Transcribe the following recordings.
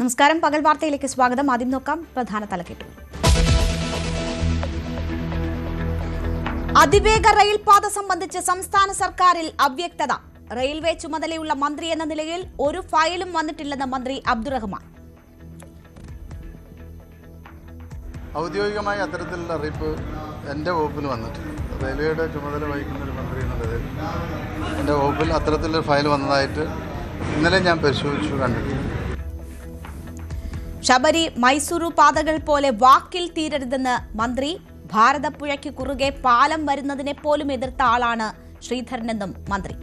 നമസ്കാരം. പകൽ വാർത്തയിലേക്ക് സ്വാഗതം. ആദ്യം നോക്കാം പ്രധാന തലക്കെട്ടുകൾ. അതിവേഗ റെയിൽപാത സംബന്ധിച്ച് സംസ്ഥാന സർക്കാരിൽ അവ്യക്തത. റെയിൽവേ ചുമതലയുള്ള മന്ത്രി എന്ന നിലയിൽ ഒരു ഫയലും വന്നിട്ടില്ലെന്ന് മന്ത്രി അബ്ദുറഹ്മാൻ. ഔദ്യോഗികമായി അത്തരത്തിലുള്ള അറിയിപ്പ് എൻ്റെ വകുപ്പിൽ വന്നിട്ടില്ല. റെയിൽവേയുടെ ചുമതല വഹിക്കുന്ന ഒരു മന്ത്രി എന്ന നിലയിൽ എൻ്റെ വകുപ്പിൽ അത്തരത്തിലൊരു ഫയൽ വന്നതായിട്ട് ഇന്നലെ ഞാൻ പരിശോധിച്ചു, കണ്ടിട്ടില്ല. ശബരി മൈസൂരു പാതകൾ പോലെ വാക്കിൽ തീരരുതെന്ന് മന്ത്രി. ഭാരതപ്പുഴയ്ക്ക് കുറുകെ പാലം വരുന്നതിനെ പോലും എതിർത്ത ആളാണ് ശ്രീധരനെന്നും മന്ത്രി.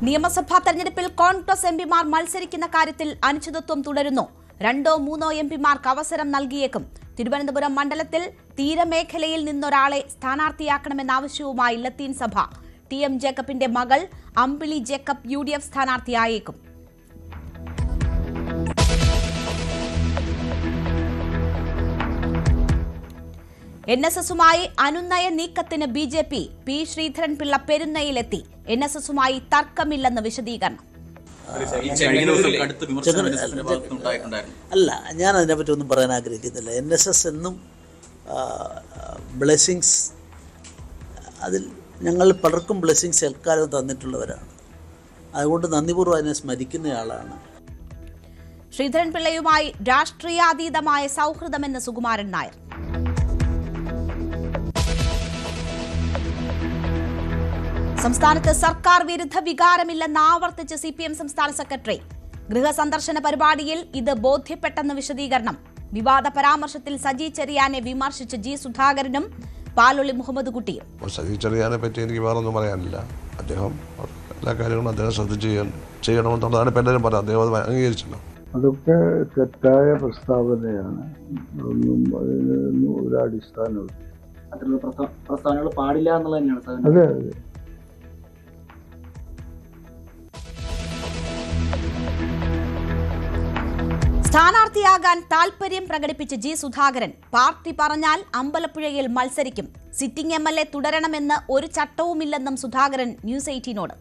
നിയമസഭാ തെരഞ്ഞെടുപ്പിൽ കോൺഗ്രസ് എംപിമാർ മത്സരിക്കുന്ന കാര്യത്തിൽ അനിശ്ചിതത്വം തുടരുന്നു. 2-3 എംപിമാർക്ക് അവസരം നൽകിയേക്കും. തിരുവനന്തപുരം മണ്ഡലത്തിൽ തീരമേഖലയിൽ നിന്നൊരാളെ സ്ഥാനാർത്ഥിയാക്കണമെന്ന ആവശ്യവുമായി ലത്തീൻ സഭ. TM ജേക്കബിന്റെ മകൾ അമ്പിളി ജേക്കബ് UDF സ്ഥാനാർത്ഥിയായേക്കും. NSSുമായി അനുനയ നീക്കത്തിന് BJP. P. ശ്രീധരൻപിള്ള പെരുന്നയിലെത്തി. NSSുമായി തർക്കമില്ലെന്ന് വിശദീകരണം. അല്ല, ഞാൻ അതിനെപ്പറ്റി ഒന്നും പറയാൻ ആഗ്രഹിക്കുന്നില്ല. NSS എന്നും ബ്ലെസ്സിങ്സ്, അതിൽ ഞങ്ങൾ പലർക്കും ബ്ലെസ്സിങ്സ് എൽക്കാലം തന്നിട്ടുള്ളവരാണ്. അതുകൊണ്ട് നന്ദിപൂർവ്വം അതിനെ സ്മരിക്കുന്നയാളാണ്. ശ്രീധരൻപിള്ളയുമായി രാഷ്ട്രീയാതീതമായ സൗഹൃദമെന്ന് സുകുമാരൻ നായർ. സംസ്ഥാനത്ത് സർക്കാർ വിരുദ്ധ വികാരമില്ലെന്ന് ആവർത്തിച്ച് CPM സംസ്ഥാന സെക്രട്ടറി. ഗൃഹസന്ദർശന പരിപാടിയിൽ ഇത് ബോധ്യപ്പെട്ടെന്ന് വിശദീകരണം. വിവാദ പരാമർശത്തിൽ സജി ചെറിയാനെ വിമർശിച്ച് G. സുധാകരനും പാലൊളി മുഹമ്മദ് കുട്ടിയും. സജി ചെറിയാനെ പറ്റി എനിക്ക് വേറൊന്നും പറയാനില്ല. അദ്ദേഹം എല്ലാ കാര്യങ്ങളും അദ്ദേഹം ശ്രദ്ധിച്ച് ചെയ്യണമെന്നുള്ളതാണ് ഇപ്പം എല്ലാവരും പറയാം. അദ്ദേഹം അത് അംഗീകരിച്ചല്ലോ. അതൊക്കെ തെറ്റായ പ്രസ്താവനയാണ്. അതിനൊന്നും ഒരു അടിസ്ഥാനമില്ല. പ്രസ്താവനകൾ പാടില്ല എന്നുള്ളത് തന്നെയാണ്. അതെ അതെ. സ്ഥാനാർത്ഥിയാകാൻ താൽപര്യം പ്രകടിപ്പിച്ച് G. സുധാകരൻ. പാർട്ടി പറഞ്ഞാൽ അമ്പലപ്പുഴയിൽ മത്സരിക്കും. സിറ്റിംഗ് MLA തുടരണമെന്ന് ഒരു ചട്ടവുമില്ലെന്നും സുധാകരൻ ന്യൂസ് 18നോട്.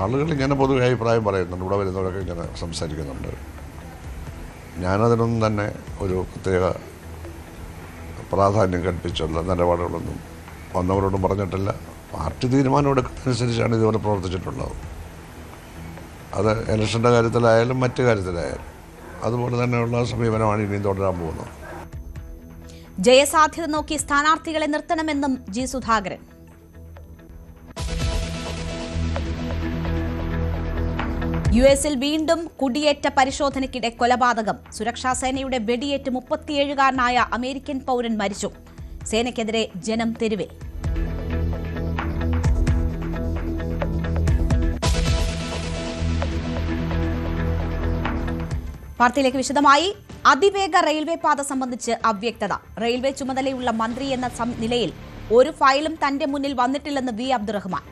ആളുകൾ ഇങ്ങനെ പൊതുവെ അഭിപ്രായം പറയുന്നുണ്ട്, ഇവിടെ വരുന്നവരൊക്കെ ഇങ്ങനെ സംസാരിക്കുന്നുണ്ട്. ഞാനതിനൊന്നും തന്നെ ഒരു പ്രത്യേക പ്രാധാന്യം കൽപ്പിച്ചുള്ള നിലപാടുകളൊന്നും വന്നവരോടും പറഞ്ഞിട്ടില്ല. പാർട്ടി തീരുമാനം എടുക്കുന്നതനുസരിച്ചാണ് ഇതുപോലെ പ്രവർത്തിച്ചിട്ടുള്ളത്. അത് ഇലക്ഷൻ്റെ കാര്യത്തിലായാലും മറ്റു കാര്യത്തിലായാലും അതുപോലെ തന്നെയുള്ള സമീപനമാണ് ഇനിയും തുടരാൻ പോകുന്നത്. ജയസാധ്യത നോക്കി സ്ഥാനാർത്ഥികളെ നിർത്തണമെന്നും G. സുധാകരൻ. US വീണ്ടും കുടിയേറ്റ പരിശോധനയ്ക്കിടെ കൊലപാതകം. സുരക്ഷാസേനയുടെ വെടിയേറ്റ് 37കാരനായ അമേരിക്കൻ പൗരൻ മരിച്ചു. സേനയ്ക്കെതിരെ ജനം തെരുവിൽ. വാർത്തയിലേക്ക് വിശദമായി. അതിവേഗ റെയിൽവേ പാത സംബന്ധിച്ച് അവ്യക്തത. റെയിൽവേ ചുമതലയുള്ള മന്ത്രി എന്ന നിലയിൽ ഒരു ഫയലും തന്റെ മുന്നിൽ വന്നിട്ടില്ലെന്ന് V. അബ്ദുറഹ്മാൻ.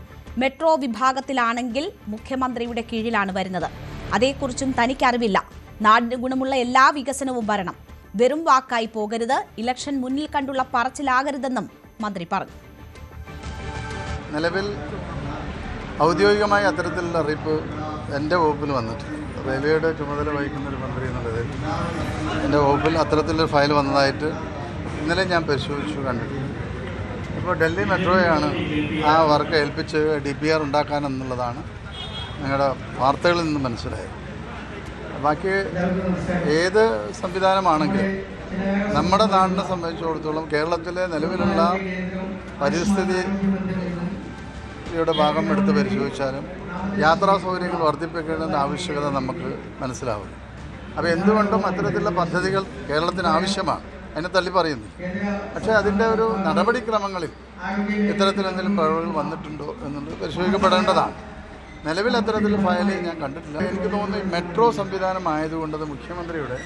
മെട്രോ വിഭാഗത്തിലാണെങ്കിൽ മുഖ്യമന്ത്രിയുടെ കീഴിലാണ് വരുന്നത്. അതേക്കുറിച്ചും തനിക്കറിവില്ല. നാടിന് ഗുണമുള്ള എല്ലാ വികസനവും വരണം. വെറും വാക്കായി പോകരുത്. ഇലക്ഷൻ മുന്നിൽ കണ്ടുള്ള പറച്ചിലാകരുതെന്നും മന്ത്രി പറഞ്ഞു. നിലവിൽ ഔദ്യോഗികമായി അത്തരത്തിലുള്ള അറിയിപ്പ് എൻ്റെ വകുപ്പിൽ വന്നിട്ടില്ല. റെയിൽവേയുടെ ചുമതല വഹിക്കുന്ന ഒരു മന്ത്രി എന്ന നിലയിൽ എൻ്റെ വകുപ്പിൽ അത്തരത്തിലൊരു ഫയൽ വന്നതായിട്ട് ഇന്നലെ ഞാൻ പരിശോധിച്ചു, കണ്ടിട്ടില്ല. ഇപ്പോൾ ഡൽഹി മെട്രോയാണ് ആ വർക്ക് ഏൽപ്പിച്ച് DPR ഉണ്ടാക്കാനെന്നുള്ളതാണ് ഞങ്ങളുടെ വാർത്തകളിൽ നിന്ന് മനസ്സിലായത്. ബാക്കി ഏത് സംവിധാനമാണെങ്കിലും നമ്മുടെ നാടിനെ സംബന്ധിച്ചിടത്തോളം കേരളത്തിലെ നിലവിലുള്ള പരിസ്ഥിതിയുടെ ഭാഗം എടുത്ത് പരിശോധിച്ചാലും യാത്രാ സൗകര്യങ്ങൾ വർദ്ധിപ്പിക്കേണ്ട ആവശ്യകത നമുക്ക് മനസ്സിലാവും. അപ്പോൾ എന്തുകൊണ്ടും അത്തരത്തിലുള്ള പദ്ധതികൾ കേരളത്തിന് ആവശ്യമാണ്, അതിനെ തള്ളി പറയുന്നു. പക്ഷേ അതിൻ്റെ ഒരു നടപടിക്രമങ്ങളിൽ ഇത്തരത്തിലെന്തെങ്കിലും പിഴവുകൾ വന്നിട്ടുണ്ടോ എന്നുള്ളത് പരിശോധിക്കപ്പെടേണ്ടതാണ്. നിലവിൽ അത്തരത്തിലുള്ള ഫയൽ ഞാൻ കണ്ടിട്ടില്ല. എനിക്ക് തോന്നുന്നു ഈ മെട്രോ സംവിധാനം ആയതുകൊണ്ട് അത് മുഖ്യമന്ത്രിയുടെ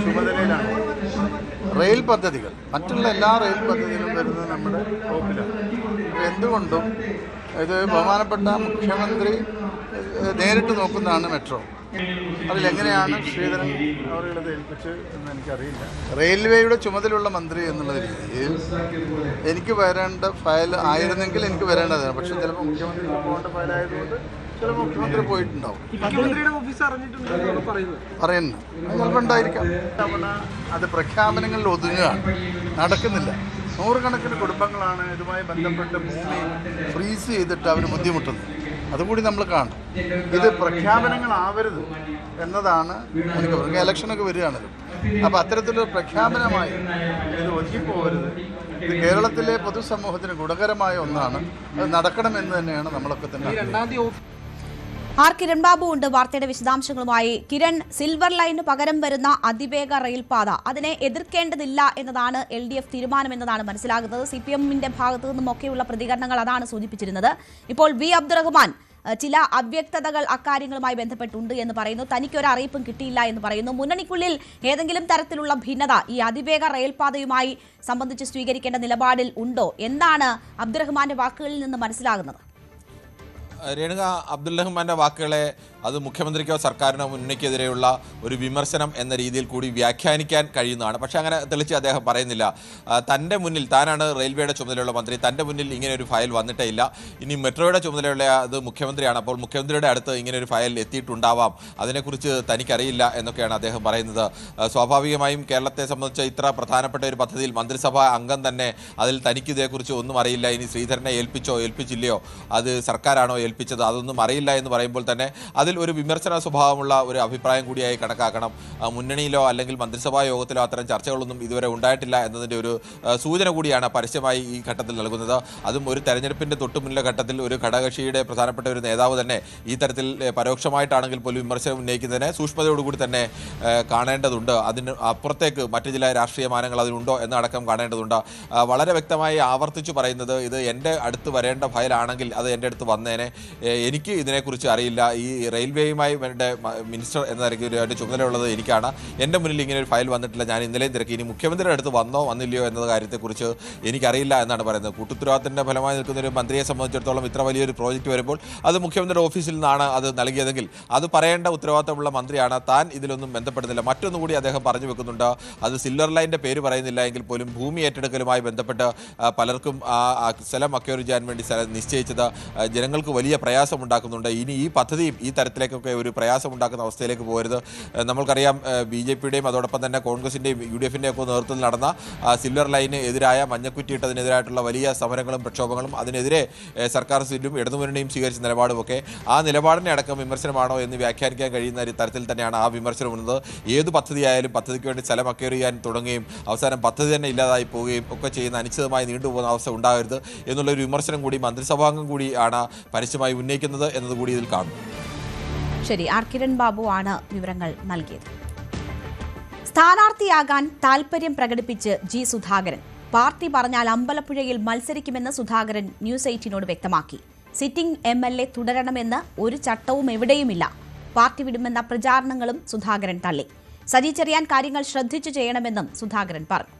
ചുമതലയിലാണ്. റെയിൽ പദ്ധതികൾ, മറ്റുള്ള എല്ലാ റെയിൽ പദ്ധതികളും വരുന്നത് നമ്മുടെ വകുപ്പിലാണ്. അപ്പോൾ എന്തുകൊണ്ടും ഇത് ബഹുമാനപ്പെട്ട മുഖ്യമന്ത്രി നേരിട്ട് നോക്കുന്നതാണ് മെട്രോ. അതിലെങ്ങനെയാണ് ശ്രീധരൻ അവരുള്ളത് ഏൽപ്പിച്ച് എന്ന് എനിക്കറിയില്ല. റെയിൽവേയുടെ ചുമതലയുള്ള മന്ത്രി എന്നുള്ള രീതിയിൽ എനിക്ക് വരേണ്ട ഫയൽ ആയിരുന്നെങ്കിൽ എനിക്ക് വരേണ്ടതാണ്. പക്ഷേ ചിലപ്പോൾ മുഖ്യമന്ത്രി പോകേണ്ട ഫയലായതുകൊണ്ട് ചിലപ്പോൾ മുഖ്യമന്ത്രി പോയിട്ടുണ്ടാവും. പറയുന്നു ചിലപ്പോൾ ഉണ്ടായിരിക്കാം. തവണ അത് പ്രഖ്യാപനങ്ങളിൽ ഒതുങ്ങുകയാണ്, നടക്കുന്നില്ല. നൂറുകണക്കിന് കുടുംബങ്ങളാണ് ഇതുമായി ബന്ധപ്പെട്ട് ഭൂമി ഫ്രീസ് ചെയ്തിട്ട് അവർ ബുദ്ധിമുട്ടുന്നത്. അതുകൂടി നമ്മൾ കാണും. ഇത് പ്രഖ്യാപനങ്ങളാവരുത് എന്നതാണ് എനിക്ക് പറയുന്നത്. ഇലക്ഷനൊക്കെ വരികയാണല്ലോ. അപ്പോൾ അത്തരത്തിലൊരു പ്രഖ്യാപനമായി ഇത് ഒതുങ്ങിപ്പോകരുത്. ഇത് കേരളത്തിലെ പൊതുസമൂഹത്തിന് ഗുണകരമായ ഒന്നാണ്. അത് നടക്കണമെന്ന് തന്നെയാണ് നമ്മളൊക്കെ തന്നെ. ആർ കിരൺ ബാബു ഉണ്ട് വാർത്തയുടെ വിശദാംശങ്ങളുമായി. കിരൺ, സിൽവർ ലൈനിന് പകരം വരുന്ന അതിവേഗ റെയിൽപാത അതിനെ എതിർക്കേണ്ടതില്ല എന്നതാണ് LDF തീരുമാനമെന്നതാണ് മനസ്സിലാകുന്നത്. CPM-ന്റെ ഭാഗത്തു നിന്നുമൊക്കെയുള്ള പ്രതികരണങ്ങൾ അതാണ് സൂചിപ്പിച്ചിരുന്നത്. ഇപ്പോൾ V അബ്ദുറഹ്മാൻ ചില അവ്യക്തതകൾ അക്കാര്യങ്ങളുമായി ബന്ധപ്പെട്ടുണ്ട് എന്ന് പറയുന്നു. തനിക്കൊരു അറിയിപ്പും കിട്ടിയില്ല എന്ന് പറയുന്നു. മുന്നണിക്കുള്ളിൽ ഏതെങ്കിലും തരത്തിലുള്ള ഭിന്നത ഈ അതിവേഗ റെയിൽപാതയുമായി സംബന്ധിച്ച് സ്വീകരിക്കേണ്ട നിലപാടിൽ ഉണ്ടോ? എന്താണ് അബ്ദുറഹ്മാന്റെ വാക്കുകളിൽ നിന്ന് മനസ്സിലാകുന്നത്? രേണുക, അബ്ദുൽ റഹ്മാന്റെ വാക്കുകളെ അത് മുഖ്യമന്ത്രിക്കോ സർക്കാരിനോ മുന്നണിക്കെതിരെയുള്ള ഒരു വിമർശനം എന്ന രീതിയിൽ കൂടി വ്യാഖ്യാനിക്കാൻ കഴിയുന്നതാണ്. പക്ഷേ അങ്ങനെ തെളിച്ച് അദ്ദേഹം പറയുന്നില്ല. തൻ്റെ മുന്നിൽ, താനാണ് റെയിൽവേയുടെ ചുമതലയുള്ള മന്ത്രി, തൻ്റെ മുന്നിൽ ഇങ്ങനെ ഒരു ഫയൽ വന്നിട്ടേ ഇല്ല. ഇനി മെട്രോയുടെ ചുമതലയുള്ള അത് മുഖ്യമന്ത്രിയാണ്. അപ്പോൾ മുഖ്യമന്ത്രിയുടെ അടുത്ത് ഇങ്ങനെ ഒരു ഫയൽ എത്തിയിട്ടുണ്ടാവാം, അതിനെക്കുറിച്ച് തനിക്കറിയില്ല എന്നൊക്കെയാണ് അദ്ദേഹം പറയുന്നത്. സ്വാഭാവികമായും കേരളത്തെ സംബന്ധിച്ച് ഇത്ര പ്രധാനപ്പെട്ട ഒരു പദ്ധതിയിൽ മന്ത്രിസഭാ അംഗം തന്നെ അതിൽ തനിക്ക് ഇതേക്കുറിച്ച് ഒന്നും അറിയില്ല. ഇനി ശ്രീധരനെ ഏൽപ്പിച്ചോ ഏൽപ്പിച്ചില്ലയോ, അത് സർക്കാരാണോ ഏൽപ്പിച്ചത്, അതൊന്നും അറിയില്ല എന്ന് പറയുമ്പോൾ തന്നെ അതിൽ ഒരു വിമർശന സ്വഭാവമുള്ള ഒരു അഭിപ്രായം കൂടിയായി കണക്കാക്കണം. മുന്നണിയിലോ അല്ലെങ്കിൽ മന്ത്രിസഭാ യോഗത്തിലോ അത്തരം ചർച്ചകളൊന്നും ഇതുവരെ ഉണ്ടായിട്ടില്ല എന്നതിൻ്റെ ഒരു സൂചന കൂടിയാണ് പരസ്യമായി ഈ ഘട്ടത്തിൽ നൽകുന്നത്. അതും ഒരു തെരഞ്ഞെടുപ്പിൻ്റെ തൊട്ടുമുന്നിലെ ഘട്ടത്തിൽ ഒരു ഘടകകക്ഷിയുടെ പ്രധാനപ്പെട്ട ഒരു നേതാവ് തന്നെ ഈ തരത്തിൽ പരോക്ഷമായിട്ടാണെങ്കിൽ പോലും വിമർശനം ഉന്നയിക്കുന്നതിനെ സൂക്ഷ്മതയോടുകൂടി തന്നെ കാണേണ്ടതുണ്ട്. അതിന് അപ്പുറത്തേക്ക് മറ്റു ചില രാഷ്ട്രീയ മാനങ്ങൾ അതിനുണ്ടോ എന്നടക്കം കാണേണ്ടതുണ്ട്. വളരെ വ്യക്തമായി ആവർത്തിച്ചു പറയുന്നത്, ഇത് എൻ്റെ അടുത്ത് വരേണ്ട ഫയലാണെങ്കിൽ അത് എൻ്റെ അടുത്ത് വന്നേനെ, എനിക്ക് ഇതിനെക്കുറിച്ച് അറിയില്ല. ഈ റെയിൽവേയുമായി എൻ്റെ മിനിസ്റ്റർ എന്ന നിലയ്ക്ക് ഒരു ചുമതലയുള്ളത് എനിക്കാണ്. എൻ്റെ മുന്നിൽ ഇങ്ങനെ ഒരു ഫയൽ വന്നിട്ടില്ല, ഞാൻ ഇന്നലെയും തിരക്കി. ഇനി മുഖ്യമന്ത്രിയുടെ അടുത്ത് വന്നോ വന്നില്ലയോ എന്ന കാര്യത്തെക്കുറിച്ച് എനിക്കറിയില്ല എന്നാണ് പറയുന്നത്. കൂട്ടുത്തരവാദിത്തത്തിൻ്റെ ഫലമായി നിൽക്കുന്ന ഒരു മന്ത്രിയെ സംബന്ധിച്ചിടത്തോളം ഇത്ര വലിയൊരു പ്രോജക്റ്റ് വരുമ്പോൾ അത് മുഖ്യമന്ത്രിയുടെ ഓഫീസിൽ നിന്നാണ് അത് നൽകിയതെങ്കിൽ അത് പറയേണ്ട ഉത്തരവാദിത്തമുള്ള മന്ത്രിയാണ്. താൻ ഇതിലൊന്നും ബന്ധപ്പെടുന്നില്ല. മറ്റൊന്നുകൂടി അദ്ദേഹം പറഞ്ഞു വെക്കുന്നുണ്ട്, അത് സിൽവർ ലൈനിൻ്റെ പേര് പറയുന്നില്ല എങ്കിൽ പോലും ഭൂമി ഏറ്റെടുക്കലുമായി ബന്ധപ്പെട്ട് പലർക്കും സ്ഥലം അക്വയർ ചെയ്യാൻ വേണ്ടി നിശ്ചയിച്ചത് ജനങ്ങൾക്ക് വലിയ പ്രയാസം ഉണ്ടാക്കുന്നുണ്ട്. ഇനി ഈ പദ്ധതിയും ഈ തരത്തിലേക്കൊക്കെ ഒരു പ്രയാസം ഉണ്ടാക്കുന്ന അവസ്ഥയിലേക്ക് പോകരുത്. നമ്മൾക്കറിയാം BJP-യുടെയും അതോടൊപ്പം തന്നെ കോൺഗ്രസിൻ്റെയും UDF-ൻ്റെയും ഒക്കെ നേതൃത്വത്തിൽ നടന്ന സിൽവർ ലൈന് എതിരായ മഞ്ഞക്കുറ്റിയിട്ടതിനെതിരായിട്ടുള്ള വലിയ സമരങ്ങളും പ്രക്ഷോഭങ്ങളും അതിനെതിരെ സർക്കാർ സീറ്റും ഇടതുമുന്നണിയും സ്വീകരിച്ച നിലപാടുമൊക്കെ ആ നിലപാടിനെ അടക്കം വിമർശനമാണോ എന്ന് വ്യാഖ്യാനിക്കാൻ കഴിയുന്ന തരത്തിൽ തന്നെയാണ് ആ വിമർശനം വന്നത്. ഏത് പദ്ധതിയായാലും പദ്ധതിക്ക് വേണ്ടി സ്ഥലം അക്വയർ ചെയ്യാൻ തുടങ്ങുകയും അവസാനം പദ്ധതി തന്നെ ഇല്ലാതായി പോവുകയും ഒക്കെ ചെയ്യുന്ന അനിശ്ചിതമായി നീണ്ടുപോകുന്ന അവസ്ഥ ഉണ്ടാകരുത് എന്നുള്ളൊരു വിമർശനം കൂടി മന്ത്രിസഭാംഗം കൂടിയാണ് പരസ്യമായി ഉന്നയിക്കുന്നത് എന്നതുകൂടി ഇതിൽ കാണും. ശരി, ആർ കിരൺ ബാബു ആണ് വിവരങ്ങൾ നൽകിയത്. സ്ഥാനാർത്ഥിയാകാൻ താൽപര്യം പ്രകടിപ്പിച്ച് G സുധാകരൻ. പാർട്ടി പറഞ്ഞാൽ അമ്പലപ്പുഴയിൽ മത്സരിക്കുമെന്ന് സുധാകരൻ ന്യൂസ് 18നോട് വ്യക്തമാക്കി. സിറ്റിംഗ് MLA തുടരണമെന്ന് ഒരു ചട്ടവും എവിടെയുമില്ല. പാർട്ടി വിടുമെന്ന പ്രചാരണങ്ങളും സുധാകരൻ തള്ളി. സജി ചെറിയാൻ കാര്യങ്ങൾ ശ്രദ്ധിച്ചു ചെയ്യണമെന്നും സുധാകരൻ പറഞ്ഞു.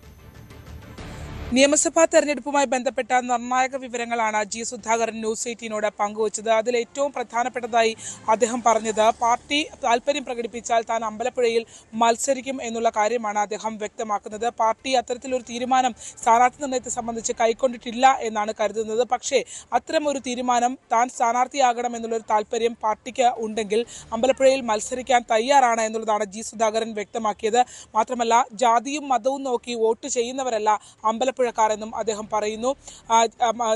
നിയമസഭാ തെരഞ്ഞെടുപ്പുമായി ബന്ധപ്പെട്ട നിർണായക വിവരങ്ങളാണ് G സുധാകരൻ ന്യൂസ് 18നോട് പങ്കുവച്ചത്. അതിൽ ഏറ്റവും പ്രധാനപ്പെട്ടതായി അദ്ദേഹം പറഞ്ഞത്, പാർട്ടി താല്പര്യം പ്രകടിപ്പിച്ചാൽ താൻ അമ്പലപ്പുഴയിൽ മത്സരിക്കും എന്നുള്ള കാര്യമാണ് അദ്ദേഹം വ്യക്തമാക്കുന്നത്. പാർട്ടി അത്തരത്തിലൊരു തീരുമാനം സ്ഥാനാർത്ഥി നിർണയത്തെ സംബന്ധിച്ച് കൈക്കൊണ്ടിട്ടില്ല എന്നാണ് കരുതുന്നത്. പക്ഷേ അത്തരമൊരു തീരുമാനം, താൻ സ്ഥാനാർത്ഥിയാകണം എന്നുള്ളൊരു താല്പര്യം പാർട്ടിക്ക് ഉണ്ടെങ്കിൽ അമ്പലപ്പുഴയിൽ മത്സരിക്കാൻ തയ്യാറാണ് എന്നുള്ളതാണ് G സുധാകരൻ വ്യക്തമാക്കിയത്. മാത്രമല്ല, ജാതിയും മതവും നോക്കി വോട്ട് ചെയ്യുന്നവരല്ല അമ്പലപ്പുഴ എന്നും അദ്ദേഹം പറയുന്നു.